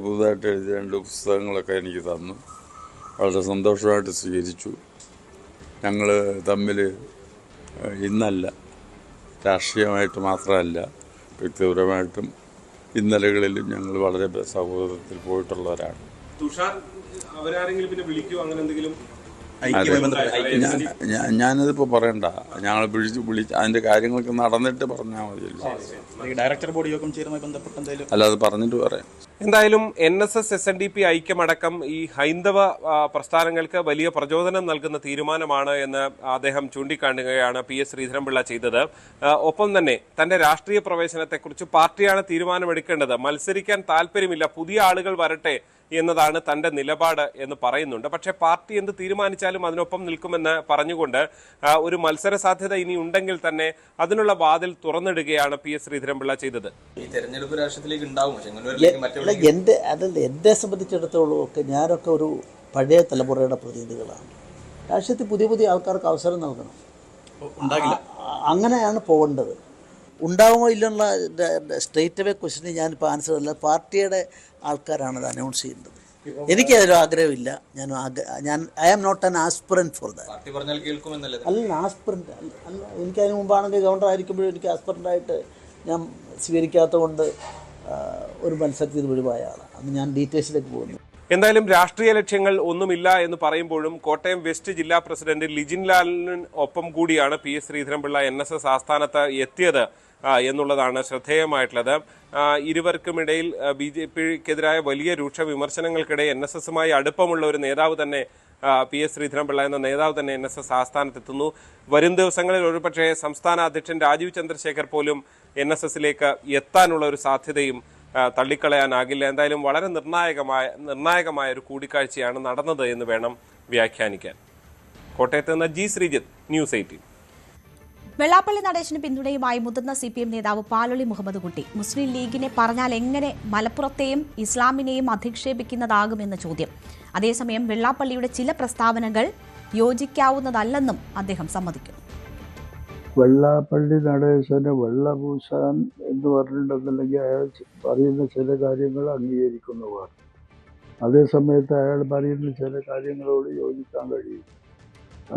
പുതുതായിട്ട് എഴുതിയ 2 പുസ്തകങ്ങളൊക്കെ എനിക്ക് തന്നു. വളരെ സന്തോഷമായിട്ട് സ്വീകരിച്ചു. ഞങ്ങൾ തമ്മിൽ ഇന്നല്ല, രാഷ്ട്രീയമായിട്ട് മാത്രമല്ല, വ്യക്തിപരമായിട്ടും ഇന്നലകളിലും ഞങ്ങൾ വളരെ സൗഹൃദത്തിൽ പോയിട്ടുള്ളവരാണ്. ഞാനതിപ്പോൾ പറയണ്ട, ഞങ്ങൾ വിളിച്ച് അതിൻ്റെ കാര്യങ്ങളൊക്കെ നടന്നിട്ട് പറഞ്ഞാൽ മതിയല്ലോ. ഡയറക്ടർ ബോർഡ് യോഗം ചേരുമായി ബന്ധപ്പെട്ട് എന്തായാലും അല്ല, അത് പറഞ്ഞിട്ട് പറയാം. എന്തായാലും NSS SNDP ഐക്യമടക്കം ഈ ഹൈന്ദവ പ്രസ്ഥാനങ്ങൾക്ക് വലിയ പ്രചോദനം നൽകുന്ന തീരുമാനമാണ് എന്ന് അദ്ദേഹം ചൂണ്ടിക്കാട്ടുകയാണ് PS ശ്രീധരൻപിള്ള ചെയ്തത്. ഒപ്പം തന്നെ തന്റെ രാഷ്ട്രീയ പ്രവേശനത്തെക്കുറിച്ച് പാർട്ടിയാണ് തീരുമാനമെടുക്കേണ്ടത്, മത്സരിക്കാൻ താല്പര്യമില്ല, പുതിയ ആളുകൾ വരട്ടെ എന്നതാണ് തന്റെ നിലപാട് എന്ന് പറയുന്നുണ്ട്. പക്ഷേ പാർട്ടി എന്ത് തീരുമാനിച്ചാലും അതിനൊപ്പം നിൽക്കുമെന്ന് പറഞ്ഞുകൊണ്ട് ഒരു മത്സര സാധ്യത ഇനി ഉണ്ടെങ്കിൽ തന്നെ അതിനുള്ള വാതിൽ തുറന്നിടുകയാണ് PS ശ്രീധരൻപിള്ള ചെയ്തത്. എന്നെ സംബന്ധിച്ചിടത്തോളം ഒക്കെ ഞാനൊക്കെ ഒരു പഴയ തലമുറയുടെ പ്രതിനിധികളാണ്. രാഷ്ട്രീയത്തിൽ പുതിയ പുതിയ ആൾക്കാർക്ക് അവസരം നൽകണം, അങ്ങനെയാണ് പോകേണ്ടത്. ഉണ്ടാവുമോ ഇല്ലെന്നുള്ള സ്ട്രെയിറ്റ് അവേ ക്വസ്റ്റിന് ഞാനിപ്പോൾ ആൻസർ അല്ല, പാർട്ടിയുടെ ആൾക്കാരാണ് അത് അനൗൺസ് ചെയ്യുന്നത്. എനിക്കതൊരു ആഗ്രഹമില്ല. ഞാൻ I am not an aspirant for that. അല്ല, ആസ്പിറൻറ്റ് അല്ല. എനിക്കതിന് മുമ്പാണെങ്കിൽ ഗവർണർ ആയിരിക്കുമ്പോഴും എനിക്ക് ആസ്പിറൻ്റായിട്ട് ഞാൻ സ്വീകരിക്കാത്തത് കൊണ്ട് ഒരു മത്സരത്തിൽ ഒഴിവായ ആളാണ്. അന്ന് ഞാൻ ഡീറ്റെയിൽസിലേക്ക് പോകുന്നു. എന്തായാലും രാഷ്ട്രീയ ലക്ഷ്യങ്ങൾ ഒന്നുമില്ല എന്ന് പറയുമ്പോഴും കോട്ടയം വെസ്റ്റ് ജില്ലാ പ്രസിഡന്റ് ലിജിൻ ലാലിന് ഒപ്പം കൂടിയാണ് PS ശ്രീധരൻപിള്ള NSS ആസ്ഥാനത്ത് എത്തിയത് എന്നുള്ളതാണ് ശ്രദ്ധേയമായിട്ടുള്ളത്. ഇരുവർക്കുമിടയിൽ BJPക്കെതിരായ വലിയ രൂക്ഷ വിമർശനങ്ങൾക്കിടെ NSSുമായി അടുപ്പമുള്ള ഒരു നേതാവ് തന്നെ, PS ശ്രീധരൻപിള്ള എന്ന നേതാവ് തന്നെ NSS ആസ്ഥാനത്തെത്തുന്നു. വരും ദിവസങ്ങളിൽ ഒരുപക്ഷെ സംസ്ഥാന അധ്യക്ഷൻ രാജീവ് ചന്ദ്രശേഖർ പോലും NSSലേക്ക് എത്താനുള്ള ഒരു സാധ്യതയും തള്ളിക്കളയാനാകില്ല. എന്തായാലും വളരെ നിർണായകമായ ഒരു കൂടിക്കാഴ്ചയാണ് നടന്നത് എന്ന് വേണം വ്യാഖ്യാനിക്കാൻ. കോട്ടയത്ത് നിന്ന് ജി ശ്രീജിത്ത്, News 18. വെള്ളാപ്പള്ളി നടേശന് പിന്തുണയുമായി മുതിർന്ന CPM നേതാവ് പാലൊളി മുഹമ്മദ് കുട്ടി മുസ്ലിം ലീഗിനെ പറഞ്ഞാൽ എങ്ങനെ മലപ്പുറത്തെയും ഇസ്ലാമിനെയും അധിക്ഷേപിക്കുന്നതാകുമെന്ന ചോദ്യം. അതേസമയം വെള്ളാപ്പള്ളിയുടെ ചില പ്രസ്താവനകൾ യോജിക്കാവുന്നതല്ലെന്നും അദ്ദേഹം സമ്മതിക്കുന്നു. വെള്ളാപ്പള്ളി നടേശന് വെള്ളപൂശാൻ എന്ന് പറഞ്ഞിട്ടുണ്ടെന്നുണ്ടെങ്കിൽ അയാൾ പറയുന്ന ചില കാര്യങ്ങൾ അംഗീകരിക്കുന്ന പാർട്ടി, അതേസമയത്ത് അയാൾ പറയുന്ന ചില കാര്യങ്ങളോട് യോജിക്കാൻ കഴിയും.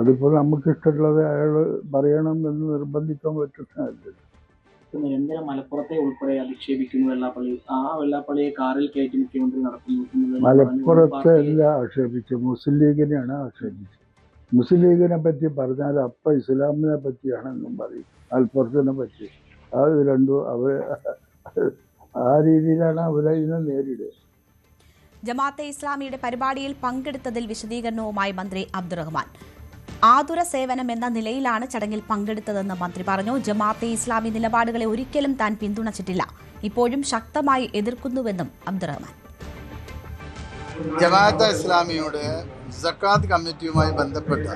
അതിപ്പോൾ നമുക്കിഷ്ടമുള്ളത് അയാൾ പറയണം എന്ന് നിർബന്ധിക്കാൻ പറ്റുന്നതല്ല. നിരന്തരം മലപ്പുറത്തെ ഉൾപ്പെടെ അധിക്ഷേപിക്കുന്നു വെള്ളാപ്പള്ളി. ആ വെള്ളാപ്പള്ളിയെ കാറിൽ കയറ്റി മുഖ്യമന്ത്രി നടത്തുന്നു. മലപ്പുറത്തെ എല്ലാം ആക്ഷേപിച്ചു, മുസ്ലിം ലീഗിനെയാണ് ആക്ഷേപിച്ചത്. മുസ്ലിം ലീഗിനെ പറ്റി പറഞ്ഞാൽ അപ്പം ഇസ്ലാമിനെ പറ്റിയാണെന്നും പറയും, മലപ്പുറത്തിനെ പറ്റി. അത് രണ്ടും ആ രീതിയിലാണ് അവരതിനെ നേരിടുക. ജമാഅത്തെ ഇസ്ലാമിയുടെ പരിപാടിയിൽ പങ്കെടുത്തതിൽ വിശദീകരണവുമായി മന്ത്രി അബ്ദുറഹ്മാൻ. ആതുര സേവനം എന്ന നിലയിലാണ് ചടങ്ങിൽ പങ്കെടുത്തതെന്ന് മന്ത്രി പറഞ്ഞു. ജമാഅത്തെ ഇസ്ലാമി നിലപാടുകളെ ഒരിക്കലും താൻ പിന്തുണച്ചിട്ടില്ല, ഇപ്പോഴും ശക്തമായി എതിർക്കുന്നുവെന്നും അബ്ദുറഹ്മാൻ. ജമാഅത്തെ ഇസ്ലാമിയുടെ സക്കാത്ത് കമ്മിറ്റിയുമായി ബന്ധപ്പെട്ട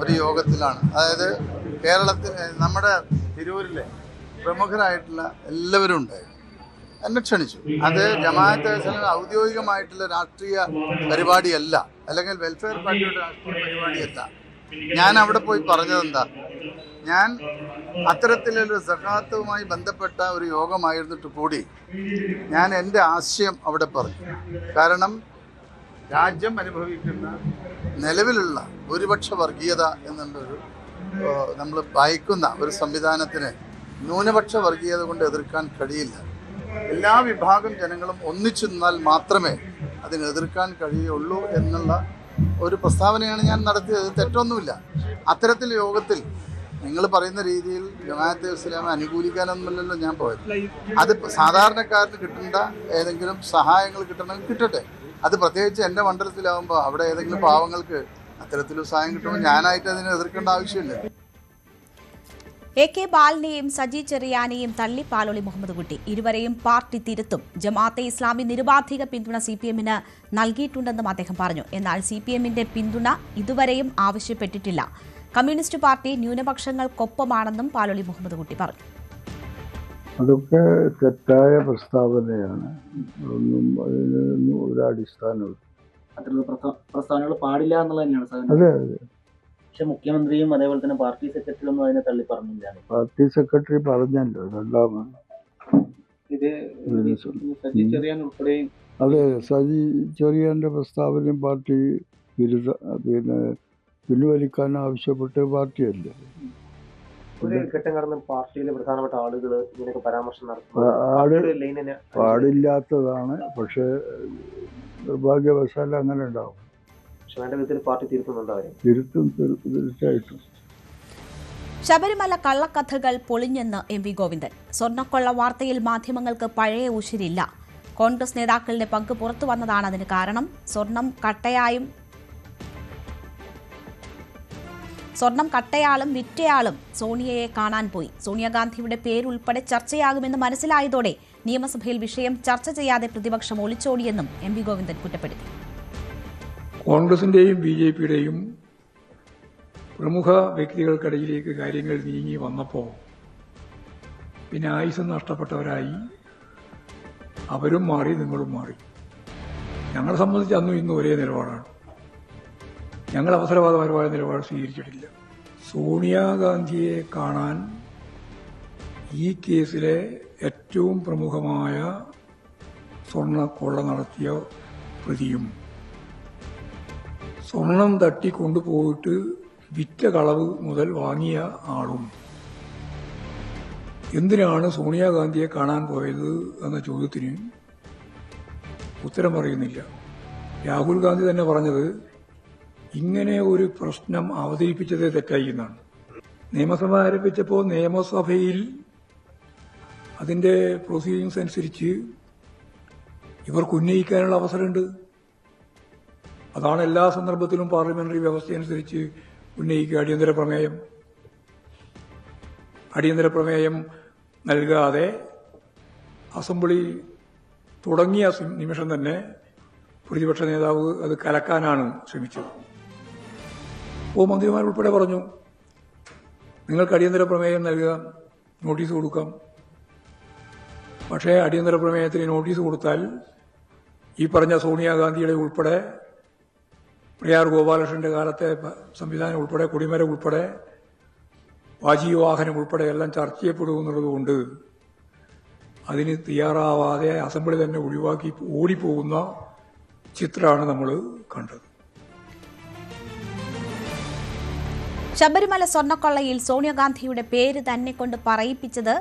ഒരു യോഗത്തിലാണ്, അതായത് കേരളത്തിൽ നമ്മുടെ തിരൂരിലെ പ്രമുഖരായിട്ടുള്ള എല്ലാവരും ഉണ്ടായിരുന്നു, എന്നെ ക്ഷണിച്ചു. അത് ജമാഅത്തെ ഇസ്ലാമി ഔദ്യോഗികമായിട്ടുള്ള രാഷ്ട്രീയ പരിപാടിയല്ല, അല്ലെങ്കിൽ വെൽഫെയർ പാർട്ടിയുടെ രാഷ്ട്രീയ പരിപാടിയല്ല. ഞാൻ അവിടെ പോയി പറഞ്ഞതെന്താ, ഞാൻ അത്തരത്തിലൊരു സകാത്തുമായി ബന്ധപ്പെട്ട ഒരു യോഗമായിരുന്നിട്ട് കൂടി ഞാൻ എൻ്റെ ആശയം അവിടെ പറഞ്ഞു. കാരണം രാജ്യം അനുഭവിക്കുന്ന നിലവിലുള്ള ഭൂരിപക്ഷ വർഗീയത എന്നുള്ളൊരു നമ്മൾ ഭയക്കുന്ന ഒരു സംവിധാനത്തിന് ന്യൂനപക്ഷ വർഗീയത കൊണ്ട് എതിർക്കാൻ കഴിയില്ല. എല്ലാ വിഭാഗം ജനങ്ങളും ഒന്നിച്ചു നിന്നാൽ മാത്രമേ അതിനെ എതിർക്കാൻ കഴിയുള്ളൂ എന്നുള്ള ഒരു പ്രസ്താവനയാണ് ഞാൻ നടത്തിയത്. തെറ്റൊന്നുമില്ല. അത്തരത്തിൽ യോഗത്തിൽ നിങ്ങൾ പറയുന്ന രീതിയിൽ ജമാഅത്തെ ഇസ്ലാമെ അനുകൂലിക്കാനൊന്നുമല്ലല്ലോ ഞാൻ പോയത്. അത് സാധാരണക്കാരന് കിട്ടേണ്ട ഏതെങ്കിലും സഹായങ്ങൾ കിട്ടണമെങ്കിൽ കിട്ടട്ടെ. അത് പ്രത്യേകിച്ച് എൻ്റെ മണ്ഡലത്തിലാവുമ്പോൾ അവിടെ ഏതെങ്കിലും പാവങ്ങൾക്ക് അത്തരത്തിലൊരു സഹായം കിട്ടുമ്പോൾ ഞാനായിട്ട് അതിനെ എതിർക്കേണ്ട ആവശ്യമില്ല. AK ബാലനെയും സജി ചെറിയാനെയും തള്ളി പാലോളി മുഹമ്മദ് കുട്ടി. ഇരുവരെയും പാർട്ടി തിരുത്തും. ജമാഅത്തെ ഇസ്ലാമി നിരുപാധിക പിന്തുണ CPM-ന് നൽകിയിട്ടുണ്ടെന്നും അദ്ദേഹം പറഞ്ഞു. എന്നാൽ CPM-ന്റെ പിന്തുണ ഇതുവരെയും ആവശ്യപ്പെട്ടിട്ടില്ല. കമ്മ്യൂണിസ്റ്റ് പാർട്ടി ന്യൂനപക്ഷങ്ങൾക്കൊപ്പമാണെന്നും പാലോളി മുഹമ്മദ് കുട്ടി പറഞ്ഞു. അതൊക്കെ തെറ്റായ പ്രസ്താവനയാണ്. ഒന്നും അതിനൊന്നും ഒരു അടിസ്ഥാനമില്ല. അത്തരത്തിലുള്ള പ്രസ്താവനകൾ പാടില്ല എന്നുള്ളത് തന്നെയാണ്. അതെ അതെ. പക്ഷെ മുഖ്യമന്ത്രിയും അതേപോലെ തന്നെ പാർട്ടി സെക്രട്ടറിയൊന്നും അതിനെ തള്ളി പറഞ്ഞില്ല. പാർട്ടി സെക്രട്ടറി പറഞ്ഞല്ലോ രണ്ടാമത്. ഇത് സജി ചെറിയാൻ ഉൾപ്പെടെയും അതെ, സജി ചെറിയാൻ്റെ പ്രസ്താവനയും പാർട്ടി പിൻവലിക്കാൻ ആവശ്യപ്പെട്ട് പാർട്ടിയല്ലേ. ഒരു ഘട്ടം കടന്ന് പാർട്ടിയിലെ പ്രധാനപ്പെട്ട ആളുകൾ ഇതിനൊക്കെ പരാമർശം പാടില്ലാത്തതാണ്. പക്ഷെ നിർഭാഗ്യവശാൽ അങ്ങനെ ഉണ്ടാവും. പാർട്ടി തിരുത്തുന്നുണ്ടാവും. തിരുത്തും തീർച്ചയായിട്ടും. ശബരിമല കള്ളക്കഥകൾ പൊളിഞ്ഞെന്ന് MV ഗോവിന്ദൻ. സ്വർണ്ണക്കൊള്ള വാർത്തയിൽ മാധ്യമങ്ങൾക്ക് പഴയ ഉശിരില്ല. കോൺഗ്രസ് നേതാക്കളുടെ പങ്ക് പുറത്തു വന്നതാണ് അതിന് കാരണം. സ്വർണം കട്ടയാളും വിറ്റയാളും സോണിയയെ കാണാൻ പോയി. സോണിയാഗാന്ധിയുടെ പേരുൾപ്പെടെ ചർച്ചയാകുമെന്ന് മനസ്സിലായതോടെ നിയമസഭയിൽ വിഷയം ചർച്ച ചെയ്യാതെ പ്രതിപക്ഷം ഒളിച്ചോടിയെന്നും MV ഗോവിന്ദൻ കുറ്റപ്പെടുത്തി. കോൺഗ്രസിന്റെയും BJPയുടെയും പ്രമുഖ വ്യക്തികൾക്കിടയിലേക്ക് കാര്യങ്ങൾ നീങ്ങി വന്നപ്പോൾ പിന്നെ ആയുസ് നഷ്ടപ്പെട്ടവരായി അവരും മാറി, നിങ്ങളും മാറി. ഞങ്ങളെ സംബന്ധിച്ച് അന്നും ഇന്നും ഒരേ നിലപാടാണ്. ഞങ്ങൾ അവസരവാദപരമായ നിലപാട് സ്വീകരിച്ചിട്ടില്ല. സോണിയാഗാന്ധിയെ കാണാൻ ഈ കേസിലെ ഏറ്റവും പ്രമുഖമായ സ്വർണ്ണക്കൊള്ള നടത്തിയ പ്രതിയും സ്വർണം തട്ടി കൊണ്ടുപോയിട്ട് വിറ്റ കളവ് മുതൽ വാങ്ങിയ ആളും എന്തിനാണ് സോണിയാഗാന്ധിയെ കാണാൻ പോയത് എന്ന ചോദ്യത്തിന് ഉത്തരം പറയുന്നില്ല. രാഹുൽ ഗാന്ധി തന്നെ പറഞ്ഞത് ഇങ്ങനെ ഒരു പ്രശ്നം അവതരിപ്പിച്ചതേ തെറ്റായി എന്നാണ്. നിയമസഭ ആരംഭിച്ചപ്പോൾ നിയമസഭയിൽ അതിന്റെ പ്രൊസീജിങ്സ് അനുസരിച്ച് ഇവർക്ക് ഉന്നയിക്കാനുള്ള അവസരമുണ്ട്. അതാണ് എല്ലാ സന്ദർഭത്തിലും പാർലമെന്ററി വ്യവസ്ഥയനുസരിച്ച് ഉന്നയിക്കുക. അടിയന്തര പ്രമേയം നൽകാതെ അസംബ്ലി തുടങ്ങിയ നിമിഷം തന്നെ പ്രതിപക്ഷ നേതാവ് അത് കലക്കാനാണ് ശ്രമിച്ചത്. മന്ത്രിമാരുൾപ്പെടെ പറഞ്ഞു, നിങ്ങൾക്ക് അടിയന്തര പ്രമേയം നൽകുക, നോട്ടീസ് കൊടുക്കാം. പക്ഷേ അടിയന്തര പ്രമേയത്തിന് നോട്ടീസ് കൊടുത്താൽ ഈ പറഞ്ഞ സോണിയാഗാന്ധിയുടെ ഉൾപ്പെടെ പ്രയാർ ഗോപാലകൃഷ്ണന്റെ കാലത്തെ സംവിധാനം ഉൾപ്പെടെ കൊടിമരം ഉൾപ്പെടെ വാജിവാഹനം ഉൾപ്പെടെ എല്ലാം ചർച്ച ചെയ്യപ്പെടുമെന്നുള്ളതുകൊണ്ട് അതിന് തയ്യാറാവാതെ അസംബ്ലി തന്നെ ഒഴിവാക്കി ഓടിപ്പോകുന്ന ചിത്രമാണ് നമ്മൾ കണ്ടത്. ശബരിമല സ്വർണ്ണക്കൊള്ളയിൽ സോണിയാഗാന്ധിയുടെ പേര് തന്നെ കൊണ്ട് പറയിപ്പിച്ചത്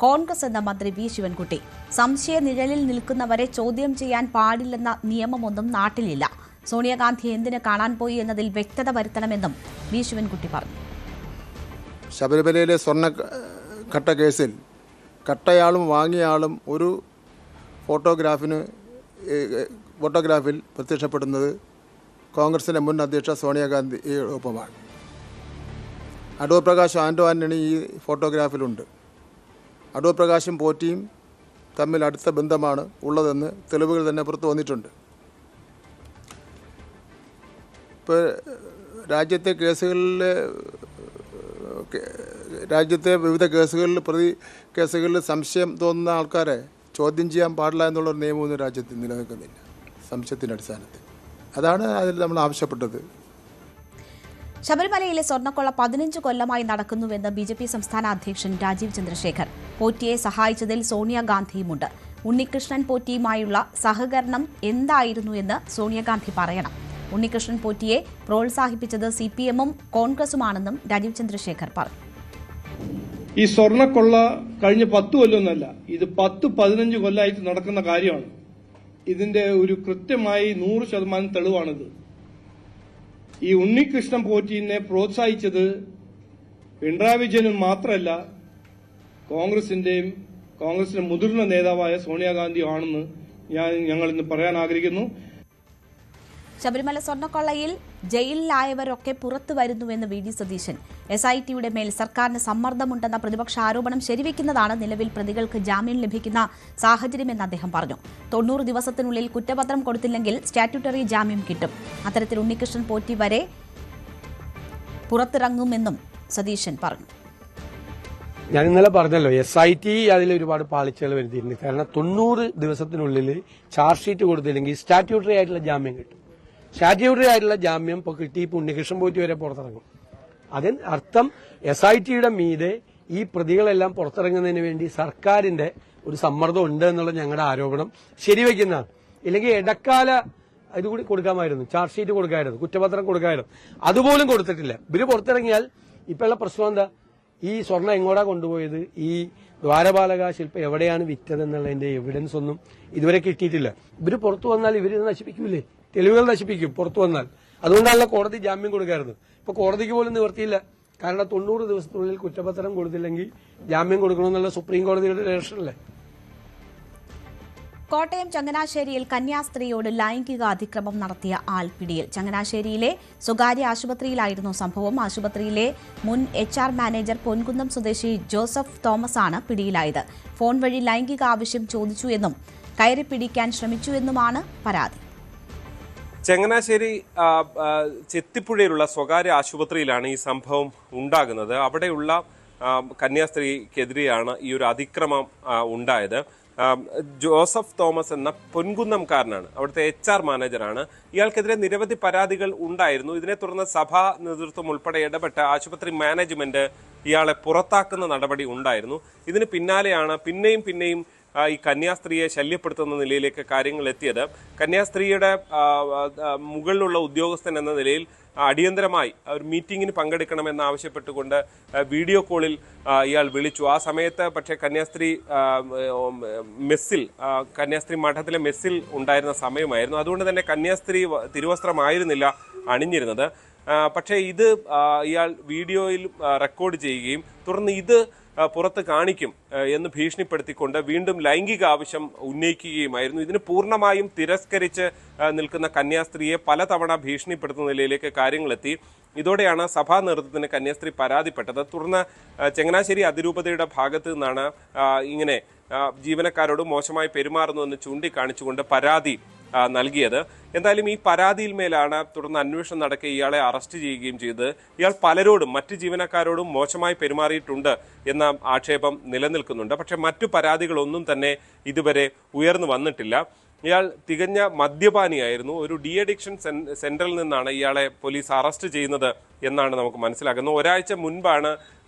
കോൺഗ്രസ് എന്ന മന്ത്രി വി ശിവൻകുട്ടി. സംശയ നിഴലിൽ നിൽക്കുന്നവരെ ചോദ്യം ചെയ്യാൻ പാടില്ലെന്ന നിയമമൊന്നും നാട്ടിലില്ല. സോണിയാഗാന്ധി എന്തിന് കാണാൻ പോയി എന്നതിൽ വ്യക്തത വരുത്തണമെന്നും വി ശിവൻകുട്ടി പറഞ്ഞു. ശബരിമലയിലെ സ്വർണ്ണക്കട്ട കേസിൽ കട്ടയാളും വാങ്ങിയയാളും ഒരു ഫോട്ടോഗ്രാഫിൽ പ്രത്യക്ഷപ്പെടുന്നത് കോൺഗ്രസിൻ്റെ മുൻ അധ്യക്ഷ സോണിയാഗാന്ധിയോടൊപ്പമാണ്. അടൂർ പ്രകാശ് ആൻ്റണി ഈ ഫോട്ടോഗ്രാഫിലുണ്ട്. അടൂർ പ്രകാശും പോറ്റിയും തമ്മിൽ അടുത്ത ബന്ധമാണ് ഉള്ളതെന്ന് തെളിവുകൾ തന്നെ പുറത്തു വന്നിട്ടുണ്ട്. ഇപ്പോൾ രാജ്യത്തെ വിവിധ കേസുകളിൽ സംശയം തോന്നുന്ന ആൾക്കാരെ ചോദ്യം ചെയ്യാൻ പാടില്ല എന്നുള്ളൊരു നിയമമൊന്നും രാജ്യത്ത് നിലനിൽക്കുന്നില്ല സംശയത്തിൻ്റെ അടിസ്ഥാനത്തിൽ. അതാണ് അതിൽ നമ്മൾ ആവശ്യപ്പെട്ടത്. ശബരിമലയിലെ സ്വർണ്ണക്കൊള്ള 15 കൊല്ലമായി നടക്കുന്നുവെന്ന് BJP സംസ്ഥാന അധ്യക്ഷൻ രാജീവ് ചന്ദ്രശേഖർ. പോറ്റിയെ സഹായിച്ചതിൽ സോണിയാഗാന്ധിയുമുണ്ട്. ഉണ്ണികൃഷ്ണൻ പോറ്റിയുമായുള്ള സഹകരണം എന്തായിരുന്നു എന്ന് സോണിയാഗാന്ധി പറയണം. ഉണ്ണികൃഷ്ണൻ പോറ്റിയെ പ്രോത്സാഹിപ്പിച്ചത് CPM-ഉം കോൺഗ്രസുമാണെന്നും രാജീവ് ചന്ദ്രശേഖർ പറഞ്ഞു. ഈ സ്വർണ്ണക്കൊള്ള കഴിഞ്ഞ 10 കൊല്ലമൊന്നുമല്ല, ഇത് 10-15 കൊല്ലമായിട്ട് നടക്കുന്ന കാര്യമാണ്. ഇതിന്റെ ഒരു കൃത്യമായി 100% തെളിവാണിത്. ഈ ഉണ്ണികൃഷ്ണൻ പോറ്റിനെ പ്രോത്സാഹിച്ചത് പിണറായി വിജയനും മാത്രമല്ല, കോൺഗ്രസിന്റെ മുതിർന്ന നേതാവായ സോണിയാഗാന്ധിയും ആണെന്ന് ഞങ്ങൾ ഇന്ന് പറയാൻ ആഗ്രഹിക്കുന്നു. ശബരിമല സ്വർണ്ണക്കൊള്ളയിൽ ജയിലിലായവരൊക്കെ പുറത്തു വരുന്നുവെന്ന് VD സതീശൻ. SITയുടെ മേൽ സർക്കാരിന് സമ്മർദ്ദമുണ്ടെന്ന പ്രതിപക്ഷ ആരോപണം ശരിവെക്കുന്നതാണ് നിലവിൽ പ്രതികൾക്ക് ജാമ്യം ലഭിക്കുന്ന സാഹചര്യമെന്ന് അദ്ദേഹം പറഞ്ഞു. 90 ദിവസത്തിനുള്ളിൽ കുറ്റപത്രം കൊടുത്തില്ലെങ്കിൽ സ്റ്റാറ്റ്യൂട്ടറി ജാമ്യം കിട്ടും. അത്തരത്തിൽ ഉണ്ണികൃഷ്ണൻ പോറ്റി വരെ പുറത്തിറങ്ങുമെന്നും സതീശൻ പറഞ്ഞു. ഞാൻ ഇന്നലെ പറഞ്ഞല്ലോ, SIT അതിൽ ഒരുപാട് പാളിച്ചകൾ വരുത്തിയിട്ടുണ്ട്. കാരണം 90 ദിവസത്തിനുള്ളിൽ ചാർജ് ഷീറ്റ് കൊടുത്തില്ലെങ്കിൽ സ്റ്റാറ്റ്യൂട്ടറി ആയിട്ടുള്ള ജാമ്യം കിട്ടും. സ്റ്റാറ്റ്യൂട്ടറി ആയിട്ടുള്ള ജാമ്യം ഇപ്പോൾ കിട്ടി, ഇപ്പോൾ ഉണ്ണികൃഷ്ണൻ പോറ്റി വരെ പുറത്തിറങ്ങും. അതിന് അർത്ഥം SITയുടെ മീതെ ഈ പ്രതികളെല്ലാം പുറത്തിറങ്ങുന്നതിന് വേണ്ടി സർക്കാരിന്റെ ഒരു സമ്മർദ്ദം ഉണ്ട് എന്നുള്ള ഞങ്ങളുടെ ആരോപണം ശരിവെക്കുന്നതാണ്. ഇല്ലെങ്കിൽ ഇടക്കാല ഇത് കൂടി കൊടുക്കാമായിരുന്നു, ചാർജ് ഷീറ്റ് കൊടുക്കാമായിരുന്നു, കുറ്റപത്രം കൊടുക്കാമായിരുന്നു. അതുപോലും കൊടുത്തിട്ടില്ല. ഇവര് പുറത്തിറങ്ങിയാൽ ഇപ്പോഴുള്ള പ്രശ്നം എന്താ? ഈ സ്വർണ്ണം എങ്ങോട്ടാ കൊണ്ടുപോയത്, ഈ ദ്വാരപാലക ശില്പം എവിടെയാണ് വിറ്റതെന്നുള്ളതിന്റെ എവിഡൻസ് ഒന്നും ഇതുവരെ കിട്ടിയിട്ടില്ല. ഇവര് പുറത്തു വന്നാൽ ഇവര് നശിപ്പിക്കൂലേ? തെളിവുകൾ നശിപ്പിക്കും പുറത്തു വന്നാൽ. അതുകൊണ്ടാണല്ലോ കോടതി ജാമ്യം കൊടുക്കാറുണ്ട്. ഇപ്പൊ കോടതിക്ക് പോലും നിവർത്തിയില്ല. കാരണം 90 ദിവസത്തിനുള്ളിൽ കുറ്റപത്രം കൊടുത്തില്ലെങ്കിൽ ജാമ്യം കൊടുക്കണമെന്നുള്ള സുപ്രീം കോടതിയുടെ ഡയറക്ഷനല്ലേ. കോട്ടയം ചങ്ങനാശ്ശേരിയിൽ കന്യാസ്ത്രീയോട് ലൈംഗിക അതിക്രമം നടത്തിയ ആൾ പിടിയിൽ. ചങ്ങനാശ്ശേരിയിലെ സ്വകാര്യ ആശുപത്രിയിലായിരുന്നു സംഭവം. ആശുപത്രിയിലെ മുൻ HR മാനേജർ പൊൻകുന്നം സ്വദേശി ജോസഫ് തോമസ് ആണ് പിടിയിലായത്. ഫോൺ വഴി ലൈംഗിക ആവശ്യം ചോദിച്ചു എന്നും കയറി പിടിക്കാൻ ശ്രമിച്ചുവെന്നുമാണ് പരാതി. ചങ്ങനാശ്ശേരി ചെത്തിപ്പുഴയിലുള്ള സ്വകാര്യ ആശുപത്രിയിലാണ് ഈ സംഭവം ഉണ്ടാകുന്നത്. അവിടെയുള്ള കന്യാസ്ത്രീക്കെതിരെയാണ് ഈ ഒരു അതിക്രമം ഉണ്ടായത്. ജോസഫ് തോമസ് എന്ന പൊൻകുന്നംകാരനാണ്, അവിടുത്തെ HR മാനേജറാണ്. ഇയാൾക്കെതിരെ നിരവധി പരാതികൾ ഉണ്ടായിരുന്നു. ഇതിനെ തുടർന്ന് സഭാ നേതൃത്വം ഉൾപ്പെടെ ഇടപെട്ട ആശുപത്രി മാനേജ്മെന്റ് ഇയാളെ പുറത്താക്കുന്ന നടപടി ഉണ്ടായിരുന്നു. ഇതിന് പിന്നാലെയാണ് പിന്നെയും ഈ കന്യാസ്ത്രീയെ ശല്യപ്പെടുത്തുന്ന നിലയിലേക്ക് കാര്യങ്ങൾ എത്തിയത്. കന്യാസ്ത്രീയുടെ മുകളിലുള്ള ഉദ്യോഗസ്ഥൻ എന്ന നിലയിൽ അടിയന്തരമായി ഒരു മീറ്റിംഗിന് പങ്കെടുക്കണമെന്ന് ആവശ്യപ്പെട്ടുകൊണ്ട് വീഡിയോ കോളിൽ ഇയാൾ വിളിച്ചു. ആ സമയത്ത് പക്ഷേ കന്യാസ്ത്രീ മഠത്തിലെ മെസ്സിൽ ഉണ്ടായിരുന്ന സമയമായിരുന്നു. അതുകൊണ്ട് തന്നെ കന്യാസ്ത്രീ തിരുവസ്ത്രമായിരുന്നില്ല അണിഞ്ഞിരുന്നത്. പക്ഷേ ഇത് ഇയാൾ വീഡിയോയിൽ റെക്കോർഡ് ചെയ്യുകയും തുടർന്ന് ഇത് പുറത്ത് കാണിക്കും എന്ന് ഭീഷണിപ്പെടുത്തിക്കൊണ്ട് വീണ്ടും ലൈംഗിക ആവശ്യം ഉന്നയിക്കുകയുമായിരുന്നു. ഇതിന് പൂർണ്ണമായും തിരസ്കരിച്ച് നിൽക്കുന്ന കന്യാസ്ത്രീയെ പലതവണ ഭീഷണിപ്പെടുത്തുന്ന നിലയിലേക്ക് കാര്യങ്ങളെത്തി. ഇതോടെയാണ് സഭാ നേതൃത്വത്തിന് കന്യാസ്ത്രീ പരാതിപ്പെട്ടത്. തുടർന്ന് ചങ്ങനാശ്ശേരി അതിരൂപതയുടെ ഭാഗത്തു നിന്നാണ് ഇങ്ങനെ ജീവനക്കാരോട് മോശമായി പെരുമാറുന്നുവെന്ന് ചൂണ്ടിക്കാണിച്ചുകൊണ്ട് പരാതി നൽകിയത്. എന്തായാലും ഈ പരാതിയിൽ മേലാണ് തുടർന്ന് അന്വേഷണം നടക്കി ഇയാളെ അറസ്റ്റ് ചെയ്യുകയും ചെയ്തത്. ഇയാൾ പലരോടും മറ്റ് ജീവനക്കാരോടും മോശമായി പെരുമാറിയിട്ടുണ്ട് എന്ന ആക്ഷേപം നിലനിൽക്കുന്നുണ്ട്. പക്ഷെ മറ്റു പരാതികളൊന്നും തന്നെ ഇതുവരെ ഉയർന്നു വന്നിട്ടില്ല. ഇയാൾ തികഞ്ഞ മദ്യപാനിയായിരുന്നു. ഒരു ഡി അഡിക്ഷൻ സെന്ററിൽ നിന്നാണ് ഇയാളെ പോലീസ് അറസ്റ്റ് ചെയ്യുന്നത് എന്നാണ് നമുക്ക് മനസ്സിലാക്കുന്നത്. ഒരാഴ്ച മുൻപാണ്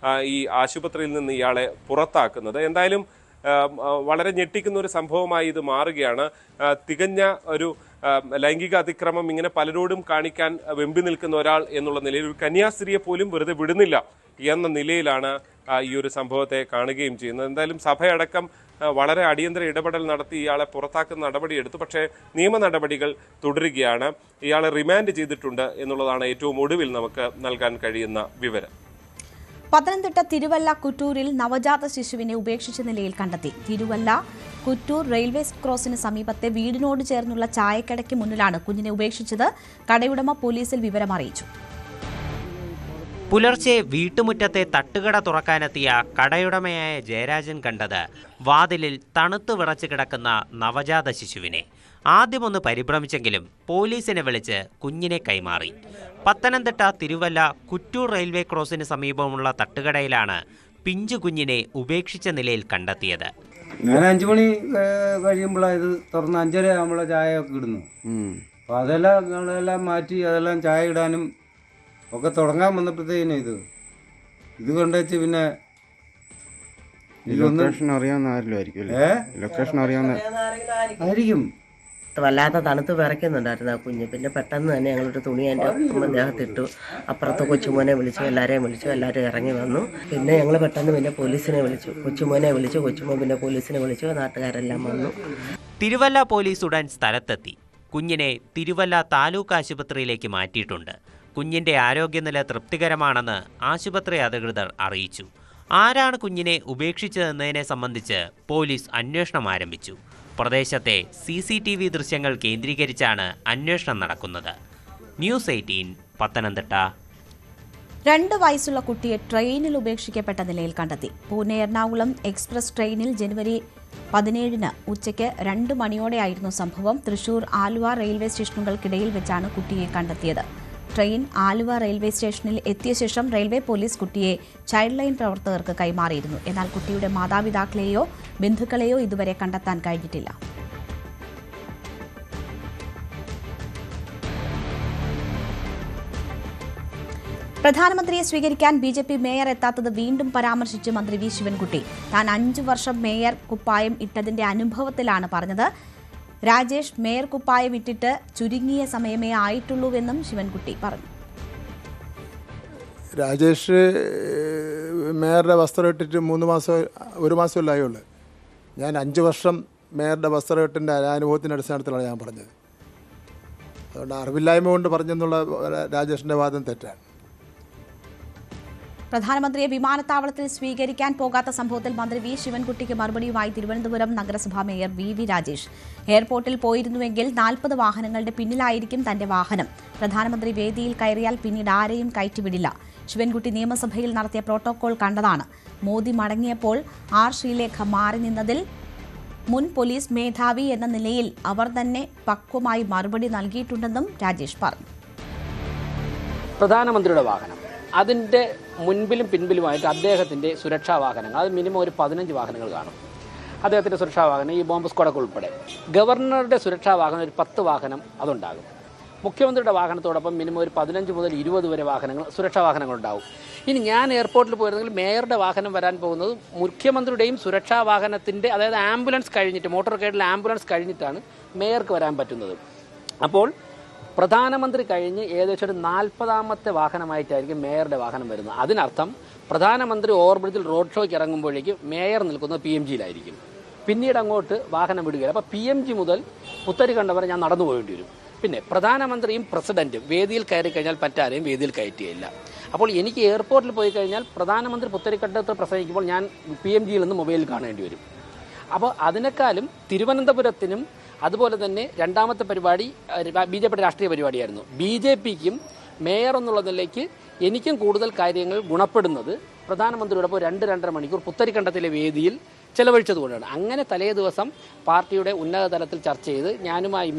ഈ ആശുപത്രിയിൽ നിന്ന് ഇയാളെ പുറത്താക്കുന്നത്. എന്തായാലും വളരെ ഞെട്ടിക്കുന്ന ഒരു സംഭവമായി ഇത് മാറുകയാണ്. തികഞ്ഞ ഒരു ലൈംഗിക അതിക്രമം ഇങ്ങനെ പലരോടും കാണിക്കാൻ വെമ്പി നിൽക്കുന്ന ഒരാൾ എന്നുള്ള നിലയിൽ ഒരു കന്യാസ്ത്രീയെ പോലും വെറുതെ വിടുന്നില്ല എന്ന നിലയിലാണ് ഈ ഒരു സംഭവത്തെ കാണുകയും ചെയ്യുന്നത്. എന്തായാലും സഭയടക്കം വളരെ അടിയന്തര ഇടപെടൽ നടത്തി ഇയാളെ പുറത്താക്കുന്ന നടപടിയെടുത്തു. പക്ഷേ നിയമ നടപടികൾ തുടരുകയാണ്. ഇയാളെ റിമാൻഡ് ചെയ്തിട്ടുണ്ട് എന്നുള്ളതാണ് ഏറ്റവും ഒടുവിൽ നമുക്ക് നൽകാൻ കഴിയുന്ന വിവരം. പത്തനംതിട്ട തിരുവല്ല കുറ്റൂരിൽ നവജാത ശിശുവിനെ ഉപേക്ഷിച്ച നിലയിൽ കണ്ടെത്തി. തിരുവല്ല കുറ്റൂർ റെയിൽവേ ക്രോസിന് സമീപത്തെ വീടിനോട് ചേർന്നുള്ള ചായക്കടയ്ക്ക് മുന്നിലാണ് കുഞ്ഞിനെ ഉപേക്ഷിച്ചത്. കടയുടമ പോലീസിൽ വിവരം അറിയിച്ചു. പുലർച്ചെ വീട്ടുമുറ്റത്തെ തട്ടുകട തുറക്കാനെത്തിയ കടയുടമയായ ജയരാജൻ കണ്ടത് വാതിലിൽ തണുത്തു വിറച്ചു കിടക്കുന്ന നവജാത ശിശുവിനെ. ആദ്യമൊന്ന് പരിഭ്രമിച്ചെങ്കിലും പോലീസിനെ വിളിച്ച് കുഞ്ഞിനെ കൈമാറി. പത്തനംതിട്ട തിരുവല്ല കുറ്റൂർ റെയിൽവേ ക്രോസിന് സമീപമുള്ള തട്ടുകടയിലാണ് പിഞ്ചു കുഞ്ഞിനെ ഉപേക്ഷിച്ച നിലയിൽ കണ്ടെത്തിയത്. ഞാൻ 5 മണി കഴിയുമ്പോഴാണ് ഇത് തുറന്ന് 5:30 ആകുമ്പോൾ ചായ ഒക്കെ ഇടുന്നു. അപ്പോൾ അതെല്ലാം മാറ്റി അതെല്ലാം ചായ ഇടാനും ഒക്കെ തുടങ്ങാൻ വന്നപ്പോഴത്തേനും ഇത് കൊണ്ടുവച്ച് പിന്നെ ലൊക്കേഷൻ അറിയാവുന്ന ആരെങ്കിലും ആയിരിക്കും. ലൊക്കേഷൻ അറിയാവുന്ന ആയിരിക്കും. വല്ലാത്ത തണുത്ത് വിറയ്ക്കുന്നുണ്ടായിരുന്നു ആ കുഞ്ഞ്. പിന്നെ പെട്ടെന്ന് തന്നെ ഞങ്ങളൊരു തുണി എൻ്റെ ദേഹത്തിട്ടു. അപ്പുറത്ത് കൊച്ചുമോനെ വിളിച്ചു, എല്ലാവരെയും വിളിച്ചു, എല്ലാവരും ഇറങ്ങി വന്നു. പിന്നെ ഞങ്ങൾ പെട്ടെന്ന് പിന്നെ പോലീസിനെ വിളിച്ചു, കൊച്ചുമോനെ വിളിച്ചു, കൊച്ചുമോൻ പിന്നെ പോലീസിനെ വിളിച്ചു, നാട്ടുകാരെല്ലാം വന്നു. തിരുവല്ല പോലീസ് ഉടൻ സ്ഥലത്തെത്തി. കുഞ്ഞിനെ തിരുവല്ല താലൂക്ക് ആശുപത്രിയിലേക്ക് മാറ്റിയിട്ടുണ്ട്. കുഞ്ഞിന്റെ ആരോഗ്യനില തൃപ്തികരമാണെന്ന് ആശുപത്രി അധികൃതർ അറിയിച്ചു. ആരാണ് കുഞ്ഞിനെ ഉപേക്ഷിച്ചതെന്നതിനെ സംബന്ധിച്ച് പോലീസ് അന്വേഷണം ആരംഭിച്ചു. പ്രദേശത്തെ CCTV ദൃശ്യങ്ങൾ കേന്ദ്രീകരിച്ചാണ് അന്വേഷണം നടക്കുന്നത്. ന്യൂസ് 18 പത്തനംതിട്ട. 2 വയസ്സുള്ള കുട്ടിയെ ട്രെയിനിൽ ഉപേക്ഷിക്കപ്പെട്ട നിലയിൽ കണ്ടെത്തി. പൂനെ എറണാകുളം എക്സ്പ്രസ് ട്രെയിനിൽ ജനുവരി 17 ഉച്ചയ്ക്ക് 2 മണിയോടെയായിരുന്നു സംഭവം. തൃശൂർ ആലുവ റെയിൽവേ സ്റ്റേഷനുകൾക്കിടയിൽ വെച്ചാണ് കുട്ടിയെ കണ്ടെത്തിയത്. ട്രെയിൻ ആലുവ റെയിൽവേ സ്റ്റേഷനിൽ എത്തിയ ശേഷം റെയിൽവേ പോലീസ് കുട്ടിയെ ചൈൽഡ് ലൈൻ പ്രവർത്തകർക്ക് കൈമാറിയിരുന്നു. എന്നാൽ കുട്ടിയുടെ മാതാപിതാക്കളെയോ ബന്ധുക്കളെയോ ഇതുവരെ കണ്ടെത്താൻ കഴിഞ്ഞിട്ടില്ല. പ്രധാനമന്ത്രിയെ സ്വീകരിക്കാൻ BJP മേയർ എത്താത്തത് വീണ്ടും പരാമർശിച്ച് മന്ത്രി വി ശിവൻകുട്ടി. താൻ 5 വർഷം മേയർ കുപ്പായം ഇട്ടതിന്റെ അനുഭവത്തിലാണ് പറഞ്ഞത്. രാജേഷ് മേയർ കുപ്പായം ഇട്ടിട്ട് ചുരുങ്ങിയ സമയമേ ആയിട്ടുള്ളൂവെന്നും ശിവൻകുട്ടി പറഞ്ഞു. രാജേഷ് മേയറുടെ വസ്ത്രം ഇട്ടിട്ട് 1 മാസമല്ലായുള്ളൂ. ഞാൻ 5 വർഷം മേയറുടെ വസ്ത്രം ഇട്ടിൻ്റെ അനുഭവത്തിൻ്റെ അടിസ്ഥാനത്തിലാണ് ഞാൻ പറഞ്ഞത്. അതുകൊണ്ട് അറിവില്ലായ്മ കൊണ്ട് പറഞ്ഞെന്നുള്ള രാജേഷിൻ്റെ വാദം തെറ്റാണ്. പ്രധാനമന്ത്രിയെ വിമാനത്താവളത്തിൽ സ്വീകരിക്കാൻ പോകാത്ത സംഭവത്തിൽ മന്ത്രി വി ശിവൻകുട്ടിക്ക് മറുപടിയുമായി തിരുവനന്തപുരം നഗരസഭാ മേയർ VV രാജേഷ്. എയർപോർട്ടിൽ പോയിരുന്നുവെങ്കിൽ 40 വാഹനങ്ങളുടെ പിന്നിലായിരിക്കും തന്റെ വാഹനം. പ്രധാനമന്ത്രി വേദിയിൽ കയറിയാൽ പിന്നീട് ആരെയും കയറ്റിവിടില്ല. ശിവൻകുട്ടി നിയമസഭയിൽ നടത്തിയ പ്രോട്ടോകോൾ കണ്ടതാണ്. മോദി മടങ്ങിയപ്പോൾ R ശ്രീലേഖ മാറി നിന്നതിൽ മുൻ പോലീസ് മേധാവി എന്ന നിലയിൽ അവർ തന്നെ പക്വമായി മറുപടി നൽകിയിട്ടുണ്ടെന്നും രാജേഷ് പറഞ്ഞു. പ്രധാനമന്ത്രിയുടെ വാഹനം, അതിൻ്റെ മുൻപിലും പിൻപിലുമായിട്ട് അദ്ദേഹത്തിൻ്റെ സുരക്ഷാ വാഹനങ്ങൾ, അത് മിനിമം ഒരു 15 വാഹനങ്ങൾ കാണും. അദ്ദേഹത്തിൻ്റെ സുരക്ഷാ വാഹനം, ഈ ബോംബ് സ്ക്വാഡൊക്കെ ഉൾപ്പെടെ. ഗവർണറുടെ സുരക്ഷാ വാഹനം ഒരു 10 വാഹനം അതുണ്ടാകും. മുഖ്യമന്ത്രിയുടെ വാഹനത്തോടൊപ്പം മിനിമം ഒരു 15 മുതൽ 20 വരെ വാഹനങ്ങൾ, സുരക്ഷാ വാഹനങ്ങളുണ്ടാവും. ഇനി ഞാൻ എയർപോർട്ടിൽ പോയിരുന്നെങ്കിൽ മേയറുടെ വാഹനം വരാൻ പോകുന്നത് മുഖ്യമന്ത്രിയുടെയും സുരക്ഷാ വാഹനത്തിൻ്റെ, അതായത് ആംബുലൻസ് കഴിഞ്ഞിട്ട്, മോട്ടോർ കേഡിൽ ആംബുലൻസ് കഴിഞ്ഞിട്ടാണ് മേയർക്ക് വരാൻ പറ്റുന്നത്. അപ്പോൾ പ്രധാനമന്ത്രി കഴിഞ്ഞ് ഏകദേശം ഒരു 40ാമത്തെ വാഹനമായിട്ടായിരിക്കും മേയറുടെ വാഹനം വരുന്നത്. അതിനർത്ഥം പ്രധാനമന്ത്രി ഓവർബ്രിഡ്ജിൽ റോഡ് ഷോയ്ക്ക് ഇറങ്ങുമ്പോഴേക്കും മേയർ നിൽക്കുന്നത് PMGയിലായിരിക്കും. പിന്നീട് അങ്ങോട്ട് വാഹനം വിടുകയില്ല. അപ്പോൾ PMG മുതൽ പുത്തരിക്കണ്ടം വരെ ഞാൻ നടന്നു പോകേണ്ടി വരും. പിന്നെ പ്രധാനമന്ത്രിയും പ്രസിഡന്റും വേദിയിൽ കയറി കഴിഞ്ഞാൽ മറ്റാരെയും വേദിയിൽ കയറ്റുകയില്ല. അപ്പോൾ എനിക്ക് എയർപോർട്ടിൽ പോയി കഴിഞ്ഞാൽ പ്രധാനമന്ത്രി പുത്തരിക്കണ്ടത്ത് പ്രസംഗിക്കുമ്പോൾ ഞാൻ PMGയിൽ നിന്ന് മൊബൈലിൽ കാണേണ്ടി വരും. അപ്പോൾ അതിനേക്കാളും തിരുവനന്തപുരത്തിനും അതുപോലെ തന്നെ 2ാമത്തെ പരിപാടി BJPയുടെ രാഷ്ട്രീയ പരിപാടിയായിരുന്നു. BJPക്കും മേയർ എന്നുള്ള നിലയ്ക്ക് എനിക്കും കൂടുതൽ കാര്യങ്ങൾ ഗുണപ്പെടുന്നത് പ്രധാനമന്ത്രിയോടൊപ്പം 2-2.5 മണിക്കൂർ പുത്തരിക്കണ്ടത്തിലെ വേദിയിൽ ചെലവഴിച്ചതുകൊണ്ടാണ്. അങ്ങനെ തലേ ദിവസം പാർട്ടിയുടെ ഉന്നത തലത്തിൽ ചർച്ച ചെയ്ത്